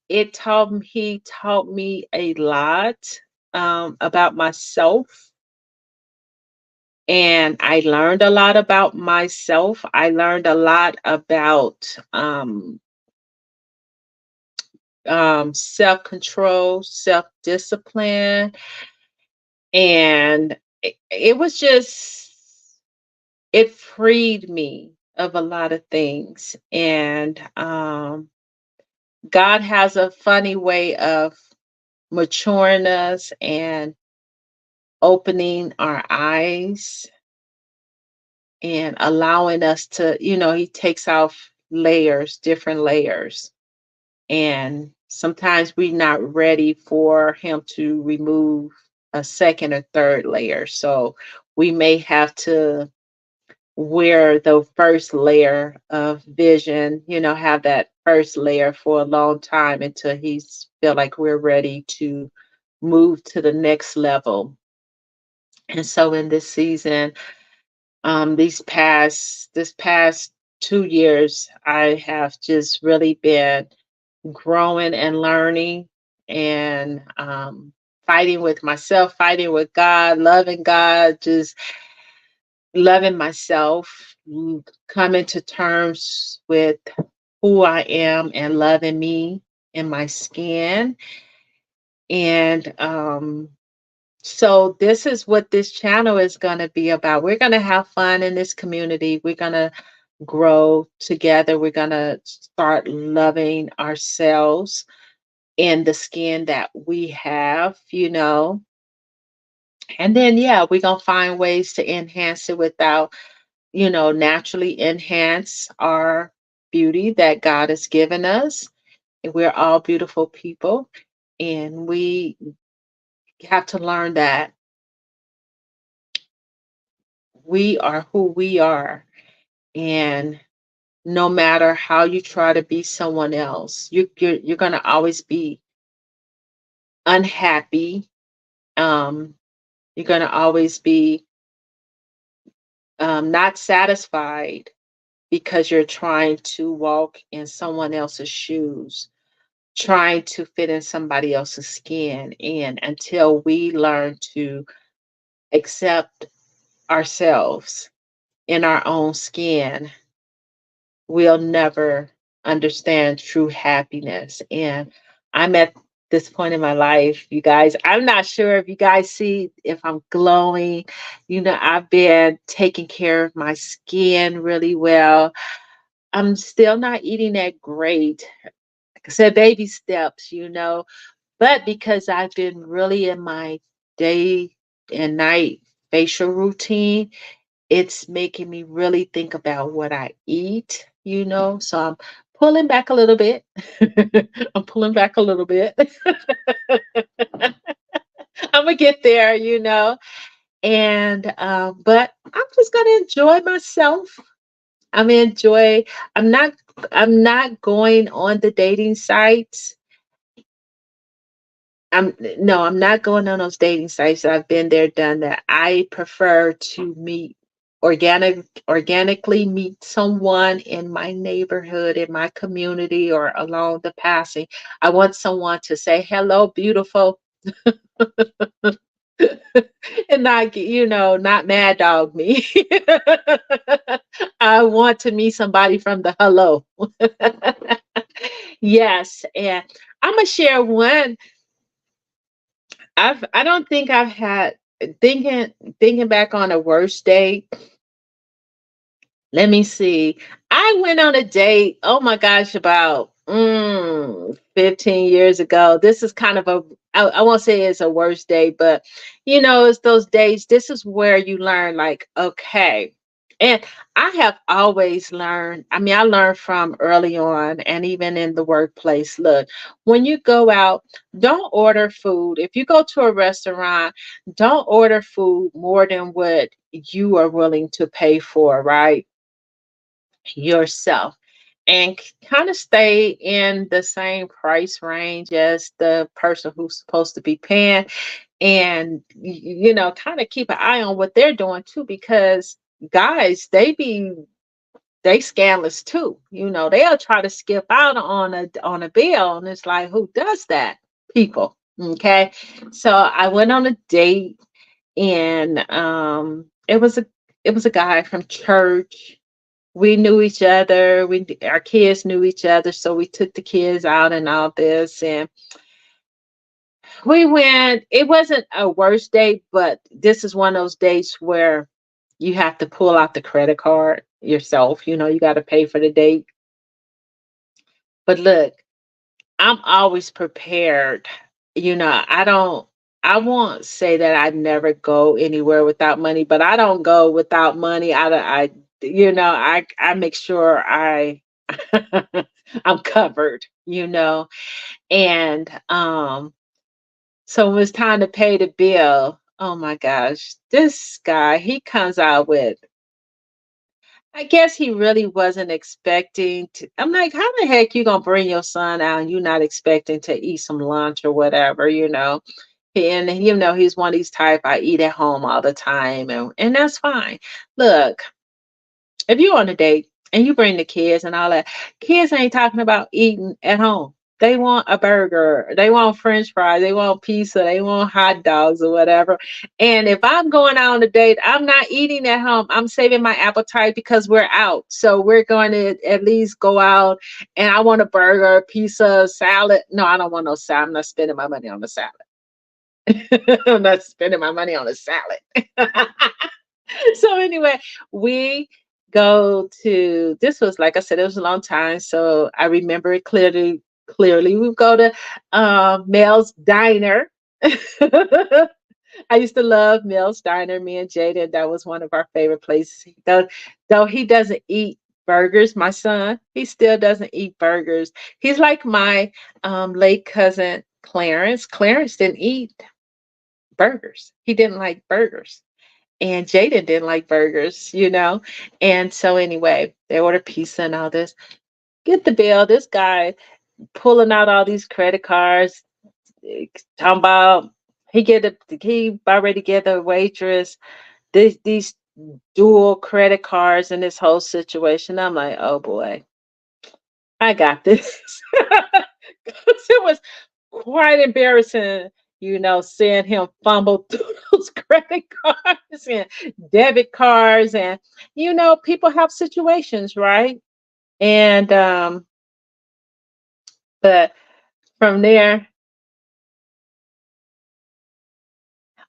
he taught me a lot about myself, and I learned a lot about myself. I learned a lot about self-control, self-discipline, and it was just, it freed me of a lot of things. And God has a funny way of maturing us and opening our eyes and allowing us to, he takes off layers, different layers. And sometimes we're not ready for him to remove a second or third layer. So we may have to wear the first layer of vision, have that first layer for a long time until he's feel like we're ready to move to the next level. And so in this season, this past 2 years, I have just really been growing and learning, and fighting with myself, fighting with God, just loving myself, coming to terms with who I am and loving me. in my skin. And so this is what this channel is going to be about. We're going to have fun in this community. We're going to grow together. We're going to start loving ourselves in the skin that we have, And then, yeah, we're going to find ways to enhance it without, naturally enhance our beauty that God has given us. And we're all beautiful people. And we have to learn that we are who we are. And no matter how you try to be someone else, you're going to always be unhappy. Um, you're going to always be not satisfied because you're trying to walk in someone else's shoes, trying to fit in somebody else's skin. And until we learn to accept ourselves in our own skin, we'll never understand true happiness. And I'm at this point in my life, you guys, I'm not sure if you guys see if I'm glowing. I've been taking care of my skin really well. I'm still not eating that great. Like I said, baby steps, but because I've been really in my day and night facial routine, it's making me really think about what I eat. So I'm pulling back a little bit. I'm pulling back a little bit. I'm gonna get there. And but I'm just gonna enjoy myself. I'm enjoy. I'm not. I'm not going on the dating sites. I'm not going on those dating sites. I've been there, done that. I prefer to organically meet someone in my neighborhood, in my community, or along the passing. I want someone to say, "Hello, beautiful," and not mad dog me. I want to meet somebody from the hello. Yes, and I'm gonna share one. I don't think I've had thinking back on a worst date. Let me see. I went on a date, oh my gosh, about 15 years ago. This is kind of I won't say it's a worst date, but it's those days. This is where you learn, like, okay. And I have always learned, I mean, I learned from early on and even in the workplace. Look, when you go out, don't order food. If you go to a restaurant, don't order food more than what you are willing to pay for, right? Yourself, and kind of stay in the same price range as the person who's supposed to be paying, and kind of keep an eye on what they're doing too, because guys, they scandalous too. They'll try to skip out on a bill, and it's like, who does that? People. Okay. So I went on a date, and it was a guy from church. We knew each other. Our kids knew each other, so we took the kids out and all this, and we went. It wasn't a worst date, but this is one of those dates where you have to pull out the credit card yourself. You got to pay for the date. But look, I'm always prepared. I don't. I won't say that I never go anywhere without money, but I don't go without money. I make sure I'm covered. And so when it's time to pay the bill, oh my gosh, this guy, he comes out with, I guess he really wasn't expecting to. I'm like, how the heck you gonna bring your son out and you not expecting to eat some lunch or whatever? And he's one of these type, I eat at home all the time, and that's fine. Look, if you're on a date and you bring the kids and all that, kids ain't talking about eating at home. They want a burger, they want French fries, they want pizza, they want hot dogs or whatever. And if I'm going out on a date, I'm not eating at home. I'm saving my appetite because we're out. So we're going to at least go out, and I want a burger, pizza, salad. No, I don't want no salad. I'm not spending my money on the salad. I'm not spending my money on a salad. So anyway, we go to, this was, like I said, it was a long time, so I remember it clearly. Clearly, we go to Mel's Diner. I used to love Mel's Diner. Me and Jada, that was one of our favorite places. Though he doesn't eat burgers, my son, he still doesn't eat burgers. He's like my late cousin Clarence. Clarence didn't eat burgers. He didn't like burgers. And Jaden didn't like burgers, you know? And so anyway, they ordered pizza and all this. Get the bill. This guy pulling out all these credit cards, talking about he already get the waitress these dual credit cards and this whole situation. I'm like, oh boy, I got this. 'Cause it was quite embarrassing, seeing him fumble through those credit cards and debit cards. And, people have situations, right? And, but from there,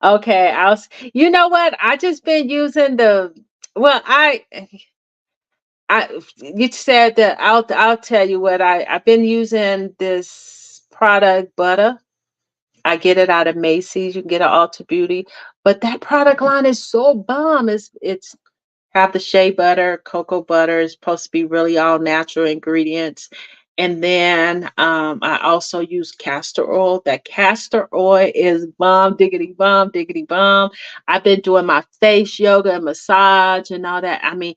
okay, you know what? I just been using well, you said that I'll tell you what I've been using this product butter. I get it out of Macy's. You can get it Ulta Beauty, but that product line is so bomb. It's have the shea butter, cocoa butter. It's supposed to be really all natural ingredients. And then I also use castor oil. That castor oil is bomb, diggity bomb, diggity bomb. I've been doing my face yoga and massage and all that. I mean,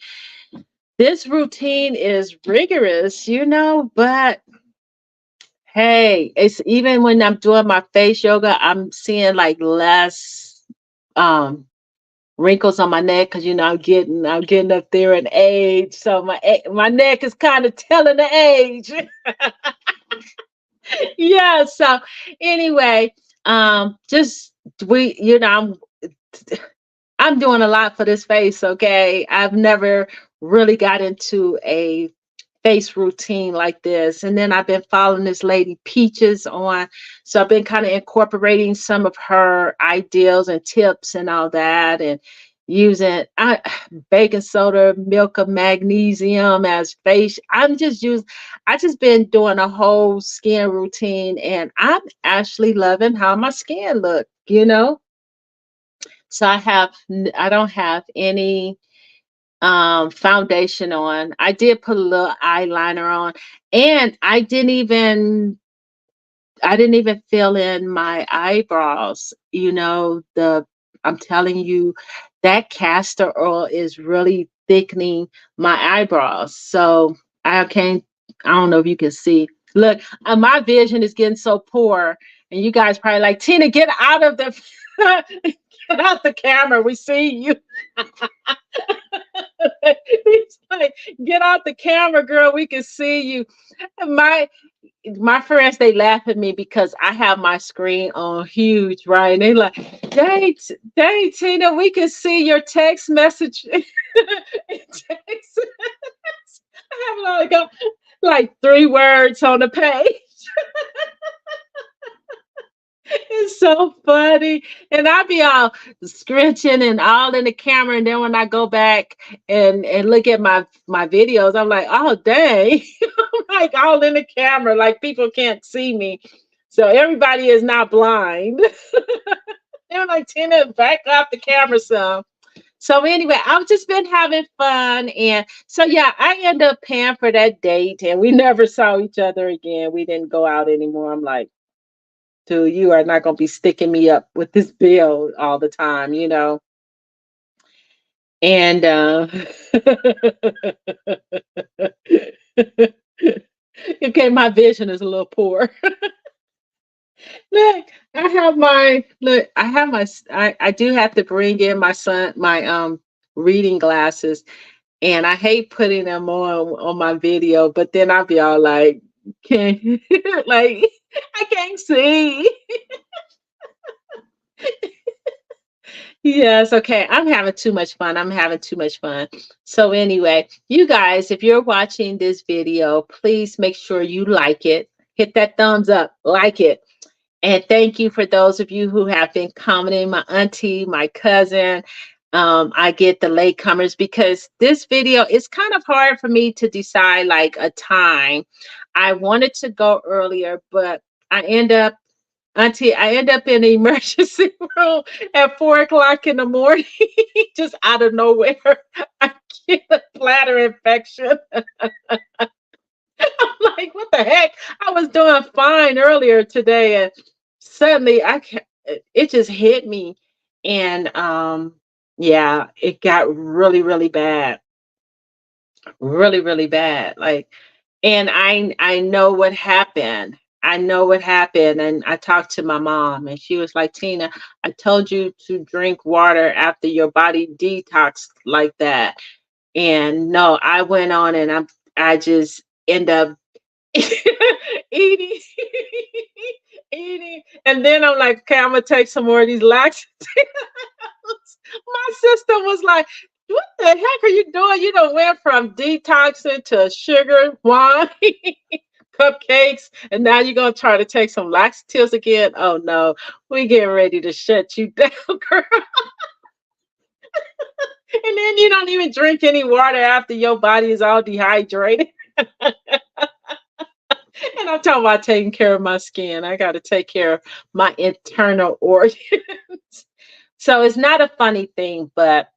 this routine is rigorous, but hey, it's even when I'm doing my face yoga, I'm seeing like less um wrinkles on my neck because I'm getting up there in age. So my neck is kind of telling the age. Yeah. So anyway, just I'm doing a lot for this face. Okay, I've never really got into a face routine like this. And then I've been following this lady Peaches on. So I've been kind of incorporating some of her ideals and tips and all that, and using baking soda, milk of magnesium as face. I just been doing a whole skin routine, and I'm actually loving how my skin look. So I don't have any foundation on. I did put a little eyeliner on, and I didn't even fill in my eyebrows. I'm telling you, that castor oil is really thickening my eyebrows. So I don't know if you can see. Look, my vision is getting so poor, and you guys probably like, Tina, get out of the get out the camera. We see you. He's like, get out the camera, girl. We can see you. My my friends, they laugh at me because I have my screen on huge, right? And they like, dang, Tina, we can see your text message. Text. I have like 3 words on the page. It's so funny. And I be all scratching and all in the camera. And then when I go back and look at my videos, I'm like, oh dang. I'm like all in the camera, like people can't see me. So everybody is not blind. They're like, Tina, back up the camera some. So anyway, I've just been having fun. And so yeah, I end up paying for that date, and we never saw each other again. We didn't go out anymore. I'm like, dude, you are not going to be sticking me up with this bill all the time. And okay, my vision is a little poor. Look, I do have to bring in my reading glasses, and I hate putting them on my video, but then I'll be all like, can like I can't see. Yes, okay. I'm having too much fun. I'm having too much fun. So anyway, you guys, if you're watching this video, please make sure you like it. Hit that thumbs up, like it. And thank you for those of you who have been commenting, my auntie, my cousin. I get the latecomers because this video is kind of hard for me to decide like a time. I wanted to go earlier, but I end up Auntie, I end up in the emergency room at 4 o'clock in the morning, just out of nowhere. I get a bladder infection. I'm like, what the heck? I was doing fine earlier today, and suddenly it just hit me, and yeah, it got really, really bad, really, really bad. Like, and I know what happened. I know what happened. And I talked to my mom and she was like, Tina, I told you to drink water after your body detox like that. And no, I went on and I just end up eating eating. And then I'm like, okay, I'm gonna take some more of these laxatives. My sister was like, what the heck are you doing? You don't went from detoxing to sugar, wine, cupcakes, and now you're gonna try to take some laxatives again. Oh no, we getting ready to shut you down, girl. And then you don't even drink any water after your body is all dehydrated. And I'm talking about taking care of my skin. I got to take care of my internal organs. So it's not a funny thing, but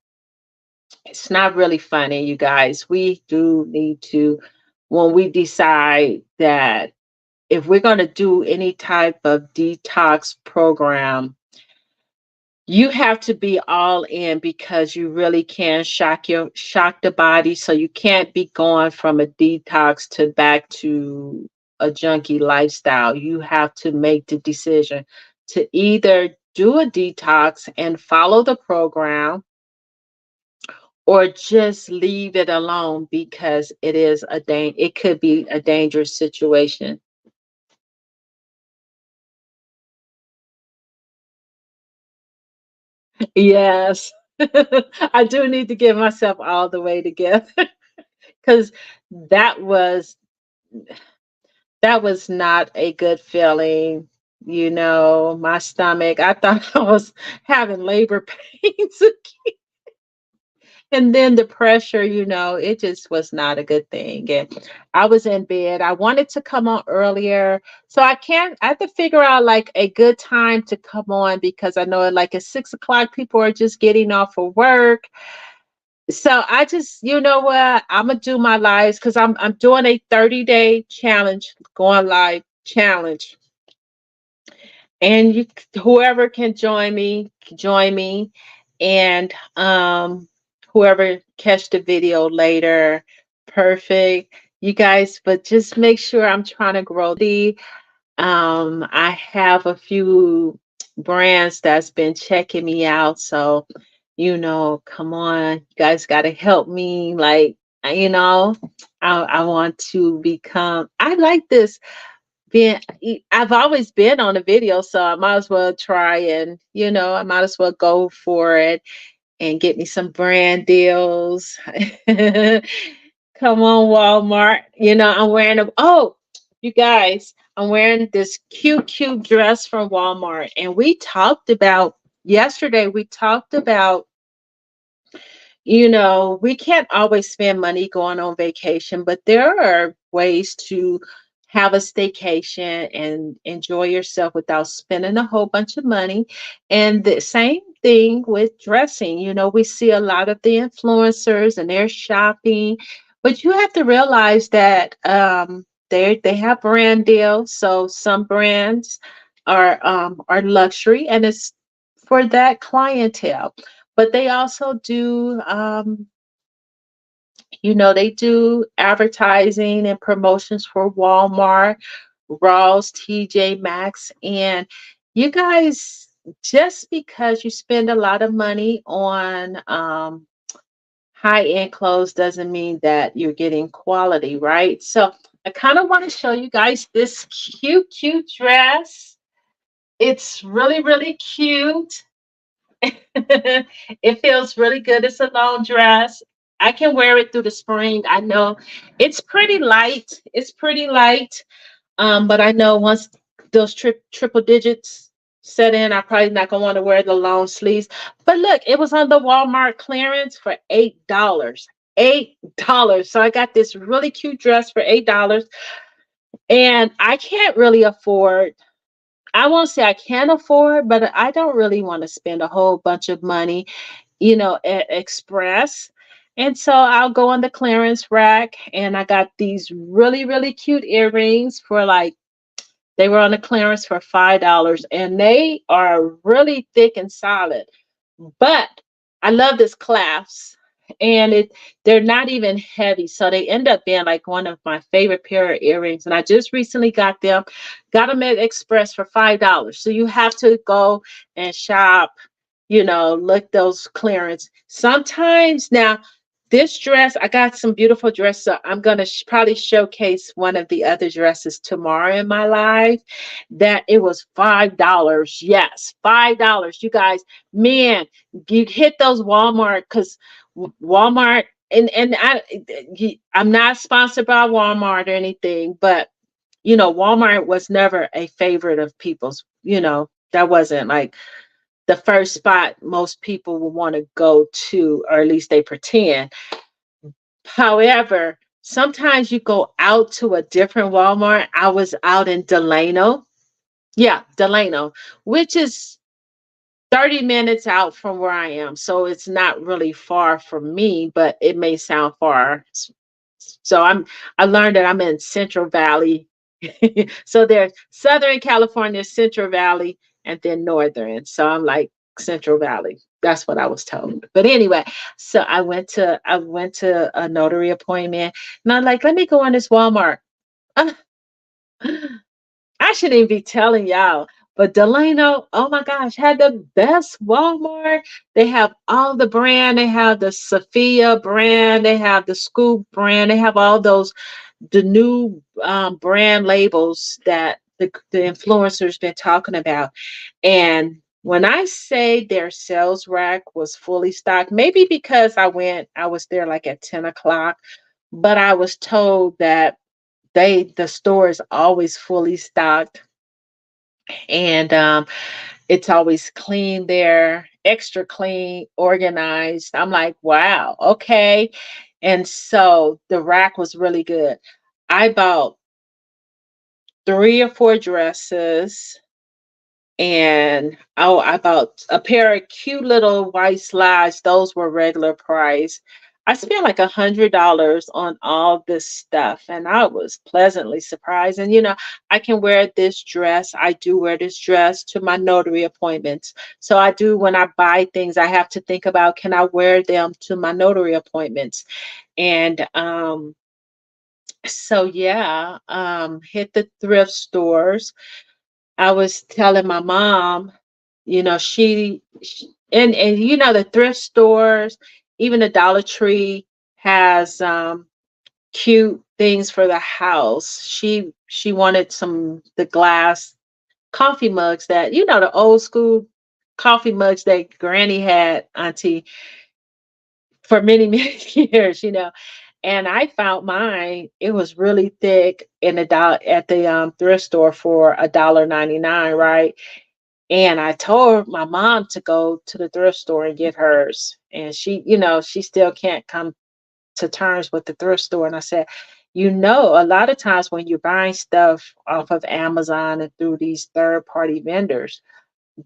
it's not really funny, you guys. We do need to, when we decide that if we're going to do any type of detox program, you have to be all in because you really can shock the body. So you can't be going from a detox to back to a junkie lifestyle. You have to make the decision to either do a detox and follow the program or just leave it alone because it could be a dangerous situation. Yes. I do need to get myself all the way together because that was that was not a good feeling. My stomach, I thought I was having labor pains. And then the pressure, it just was not a good thing. And I was in bed. I wanted to come on earlier. So I have to figure out like a good time to come on because I know like at 6 o'clock, people are just getting off of work. So I just, you know what, I'm gonna do my lives because I'm doing a 30-day challenge, going live challenge. And whoever can join me, and whoever catch the video later, perfect. You guys, but just make sure I'm trying to grow I have a few brands that's been checking me out. So, come on, you guys got to help me. Like, I want to become, I like this being, I've always been on a video, so I might as well try and, I might as well go for it and get me some brand deals. Come on, Walmart. I'm wearing you guys, I'm wearing this cute dress from Walmart. And yesterday, we talked about, we can't always spend money going on vacation, but there are ways to have a staycation and enjoy yourself without spending a whole bunch of money. And the same thing with dressing. We see a lot of the influencers and they're shopping, but you have to realize that they have brand deals. So some brands are luxury and it's for that clientele, but they also do they do advertising and promotions for Walmart, Ross, TJ Maxx. And you guys, just because you spend a lot of money on high end clothes doesn't mean that you're getting quality, right? So I kind of want to show you guys this cute, cute dress. It's really, really cute. It feels really good. It's a long dress. I can wear it through the spring. I know it's pretty light. It's pretty light. But I know once those triple digits set in, I probably not gonna want to wear the long sleeves. But look, it was on the Walmart clearance for $8. $8. So I got this really cute dress for $8. And I can't really afford, I won't say I can afford, but I don't really want to spend a whole bunch of money, at Express. And so I'll go on the clearance rack and I got these really, really cute earrings for like, they were on the clearance for $5 and they are really thick and solid. But I love this clasp and they're not even heavy. So they end up being like one of my favorite pair of earrings. And I just recently got them at Express for $5. So you have to go and shop, look those clearance. Sometimes now this dress, I got some beautiful dresses. So I'm going to probably showcase one of the other dresses tomorrow in my live. That it was $5. Yes, $5. You guys, man, you hit those Walmart because Walmart and I'm not sponsored by Walmart or anything, but Walmart was never a favorite of people's. That wasn't like the first spot most people would want to go to, or at least they pretend. However, sometimes you go out to a different Walmart. I was out in Delano. Yeah, Delano, which is 30 minutes out from where I am. So it's not really far from me, but it may sound far. So I learned that I'm in Central Valley. So there's Southern California, Central Valley, and then Northern. So I'm like Central Valley. That's what I was told. But anyway, so I went to a notary appointment and I'm like, let me go on this Walmart. Uh, I shouldn't even be telling y'all, but Delano, oh my gosh, had the best Walmart. They have all the brand. They have the Sophia brand. They have the Scoop brand. They have all those, the new brand labels that the influencers been talking about. And when I say their sales rack was fully stocked, maybe because I was there like at 10 o'clock, but I was told that the store is always fully stocked and it's always clean there, extra clean, organized. I'm like, wow, okay. And so the rack was really good. I bought 3 or 4 dresses and oh, I bought a pair of cute little white slides. Those were regular price. I spent like $100 on all this stuff, and I was pleasantly surprised. And I can wear this dress. I do wear this dress to my notary appointments. So I do when I buy things, I have to think about can I wear them to my notary appointments. And so yeah, hit the thrift stores. I was telling my mom, and the thrift stores, even the Dollar Tree has cute things for the house. She wanted the glass coffee mugs that the old school coffee mugs that Granny had, Auntie, for many many years. And I found mine. It was really thick in the at the thrift store for $1.99, right? And I told my mom to go to the thrift store and get hers. And she still can't come to terms with the thrift store. And I said, a lot of times when you're buying stuff off of Amazon and through these third party vendors,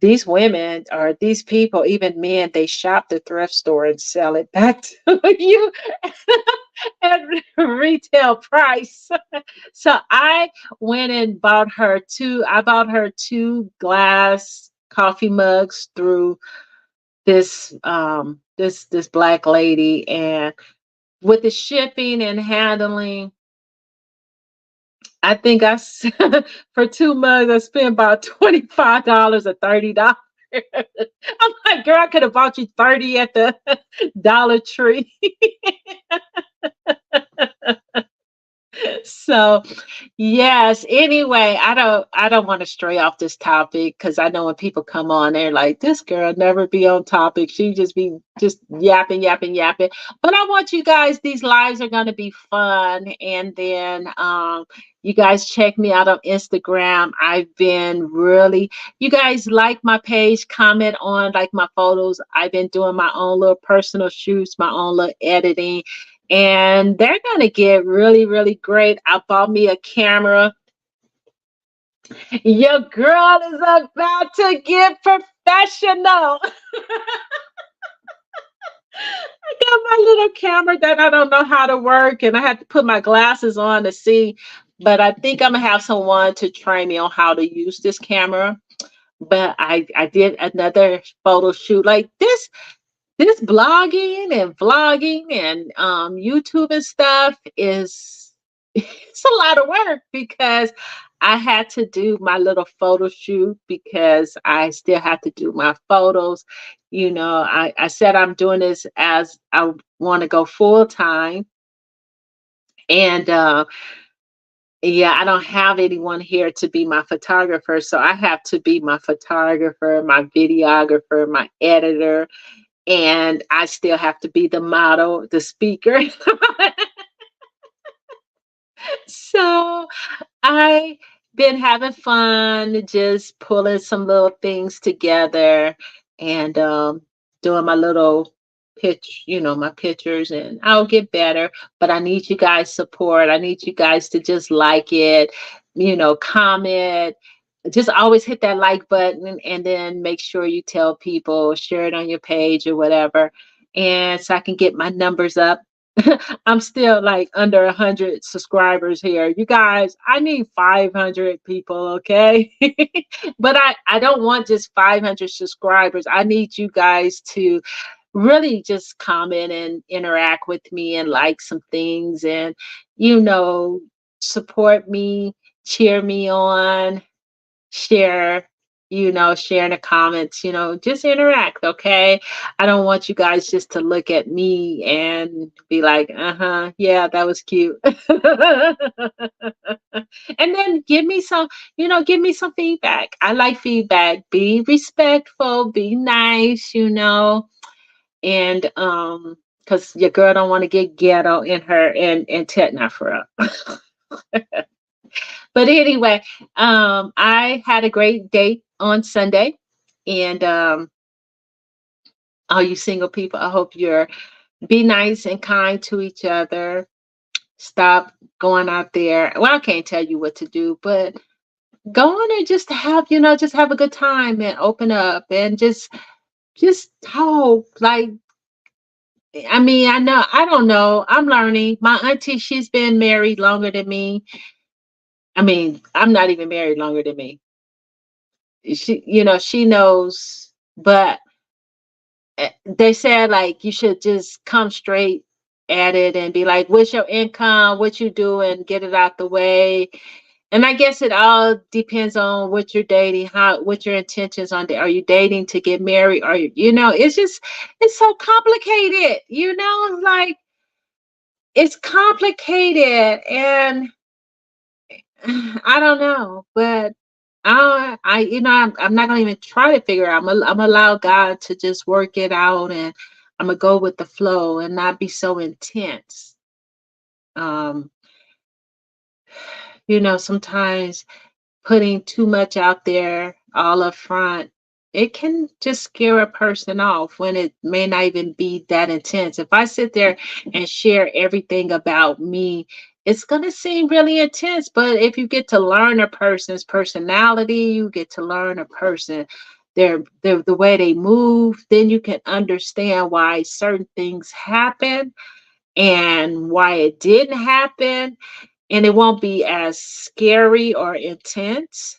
these women or these people, even men, they shop the thrift store and sell it back to you at retail price. So I bought her 2 glass coffee mugs through this black lady, and with the shipping and handling, I think for 2 mugs I spent about $25 or $30. I'm like, girl, I could have bought you 30 at the Dollar Tree. So yes, anyway, I don't want to stray off this topic because I know when people come on, they're like, this girl never be on topic. She just be just yapping, yapping, yapping. But I want you guys, these lives are gonna be fun. And then you guys check me out on Instagram. I've been really, you guys like my page, comment on like my photos. I've been doing my own little personal shoots, my own little editing, and they're going to get really, really great. I bought me a camera. Your girl is about to get professional. I got my little camera that I don't know how to work, and I had to put my glasses on to see. But I think I'm going to have someone to train me on how to use this camera. But I did another photo shoot like this blogging and vlogging and YouTube and stuff is it's a lot of work because I had to do my little photo shoot because I still have to do my photos. I said I'm doing this as I want to go full time. And yeah, I don't have anyone here to be my photographer. So I have to be my photographer, my videographer, my editor, and I still have to be the model, the speaker. So I been having fun, just pulling some little things together and doing my little my pictures, and I'll get better. But I need you guys' support. I need you guys to just like it, comment. Just always hit that like button and then make sure you tell people, share it on your page or whatever. And so I can get my numbers up. I'm still like under 100 subscribers here. You guys, I need 500 people, okay? But I don't want just 500 subscribers. I need you guys to really just comment and interact with me and like some things and, you know, support me, cheer me on, share, share in the comments, just interact, okay? I don't want you guys just to look at me and be like, uh-huh, yeah, that was cute. And then give me some feedback. I like feedback. Be respectful, be nice, and because your girl don't want to get ghetto in her and not for real. But anyway, I had a great date on Sunday, and all you single people, I hope you're be nice and kind to each other. Stop going out there. Well, I can't tell you what to do, but go on and just have, just have a good time and open up and just talk. Like, I mean, I don't know. I'm learning. My auntie, she's been married longer than me. I mean, I'm not even married longer than me. She knows, but they said like you should just come straight at it and be like, what's your income, what you do, and get it out the way. And I guess it all depends on what you're dating, what your intentions on. Are you dating to get married? Or it's so complicated, like it's complicated, and I don't know, but I'm not gonna even try to figure out. I'm allow God to just work it out, and I'm gonna go with the flow and not be so intense. Um, sometimes putting too much out there all up front, it can just scare a person off when it may not even be that intense. If I sit there and share everything about me, it's going to seem really intense. But if you get to learn a person's personality, you get to learn a person, the way they move, then you can understand why certain things happen and why it didn't happen, and it won't be as scary or intense.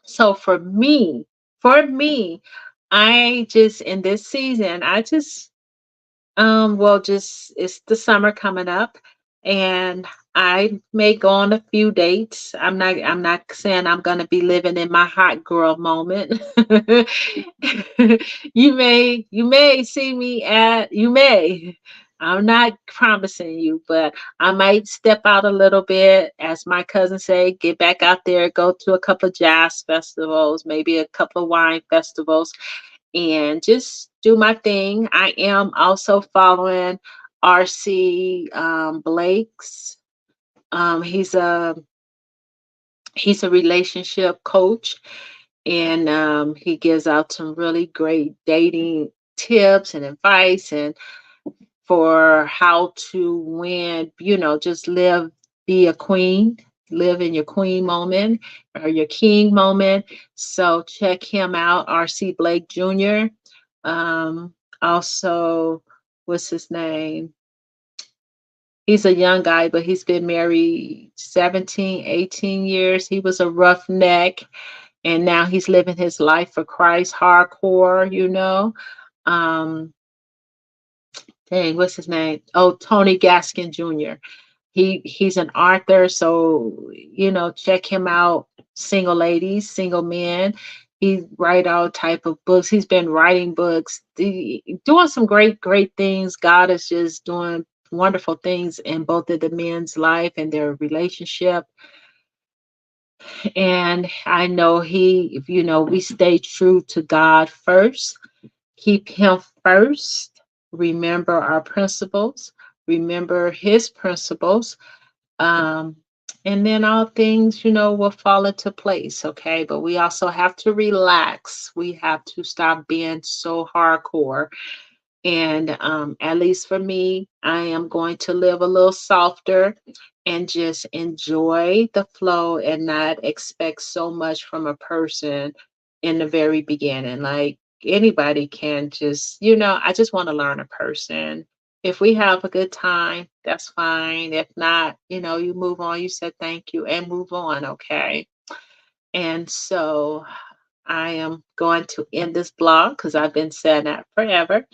So for me, I just in this season, I just just it's the summer coming up, and I may go on a few dates. I'm not saying I'm gonna be living in my hot girl moment. You may see me at you may. I'm not promising you, but I might step out a little bit, as my cousin say, get back out there, go to a couple of jazz festivals, maybe a couple of wine festivals, and just do my thing. I am also following RC Blake's. He's a relationship coach, and he gives out some really great dating tips and advice, and for how to win, just be a queen, live in your queen moment or your king moment. So check him out, RC Blake Jr. Um, Also, what's his name? He's a young guy, but he's been married 17, 18 years. He was a roughneck, and now he's living his life for Christ hardcore. Um, Dang, what's his name? Oh, Tony Gaskin Jr. He's an author, so check him out. Single ladies, single men. He write all type of books. He's been writing books, doing some great things. God is just doing wonderful things in both of the men's life and their relationship. And I know if we stay true to God first, keep him first, remember our principles, remember his principles, um, and then all things, will fall into place. Okay. But we also have to relax. We have to stop being so hardcore. And at least for me, I am going to live a little softer and just enjoy the flow and not expect so much from a person in the very beginning. Like anybody can just, I just want to learn a person. If we have a good time, that's fine. If not, you move on. You said thank you and move on. Okay. And so I am going to end this blog because I've been saying that forever.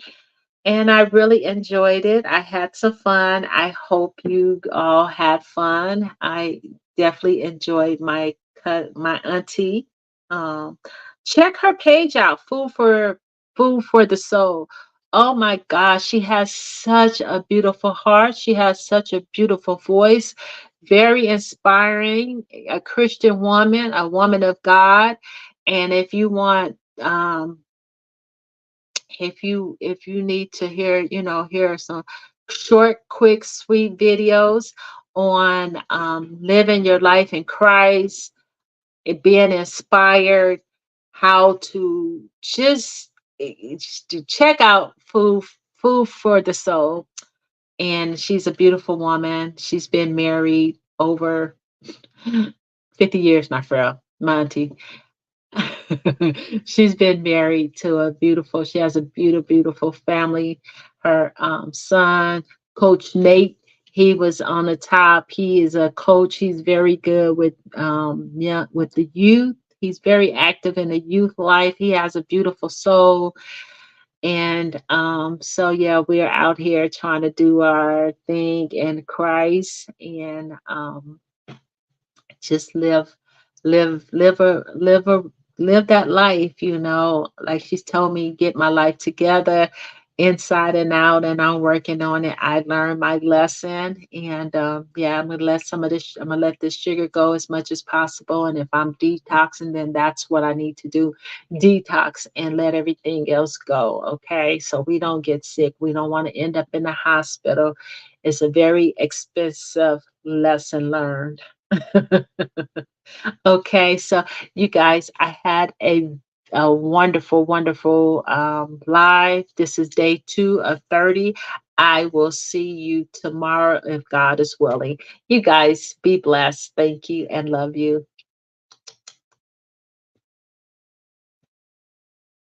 And I really enjoyed it. I had some fun. I hope you all had fun. I definitely enjoyed my auntie. Um, Check her page out, Food for the Soul. Oh my gosh, she has such a beautiful heart. She has such a beautiful voice. Very inspiring. A Christian woman, a woman of God. And if you need to hear some short, quick, sweet videos on living your life in Christ, being inspired, how to just to check out Food for the Soul. And she's a beautiful woman. She's been married over 50 years, my friend, my auntie. She's been married to she has a beautiful family. Her son, Coach Nate, he was on the top. He is a coach. He's very good with with the youth. He's very active in the youth life. He has a beautiful soul. And so yeah, we're out here trying to do our thing in Christ, and just live live that life, like she's told me, get my life together inside and out, and I'm working on it. I learned my lesson, and yeah, I'm gonna let this sugar go as much as possible, and if I'm detoxing, then that's what I need to do, detox and let everything else go. Okay, so we don't get sick, we don't want to end up in the hospital. It's a very expensive lesson learned. Okay, so you guys, I had a wonderful live. This is day 2 of 30. I will see you tomorrow if God is willing. You guys be blessed. Thank you and love you.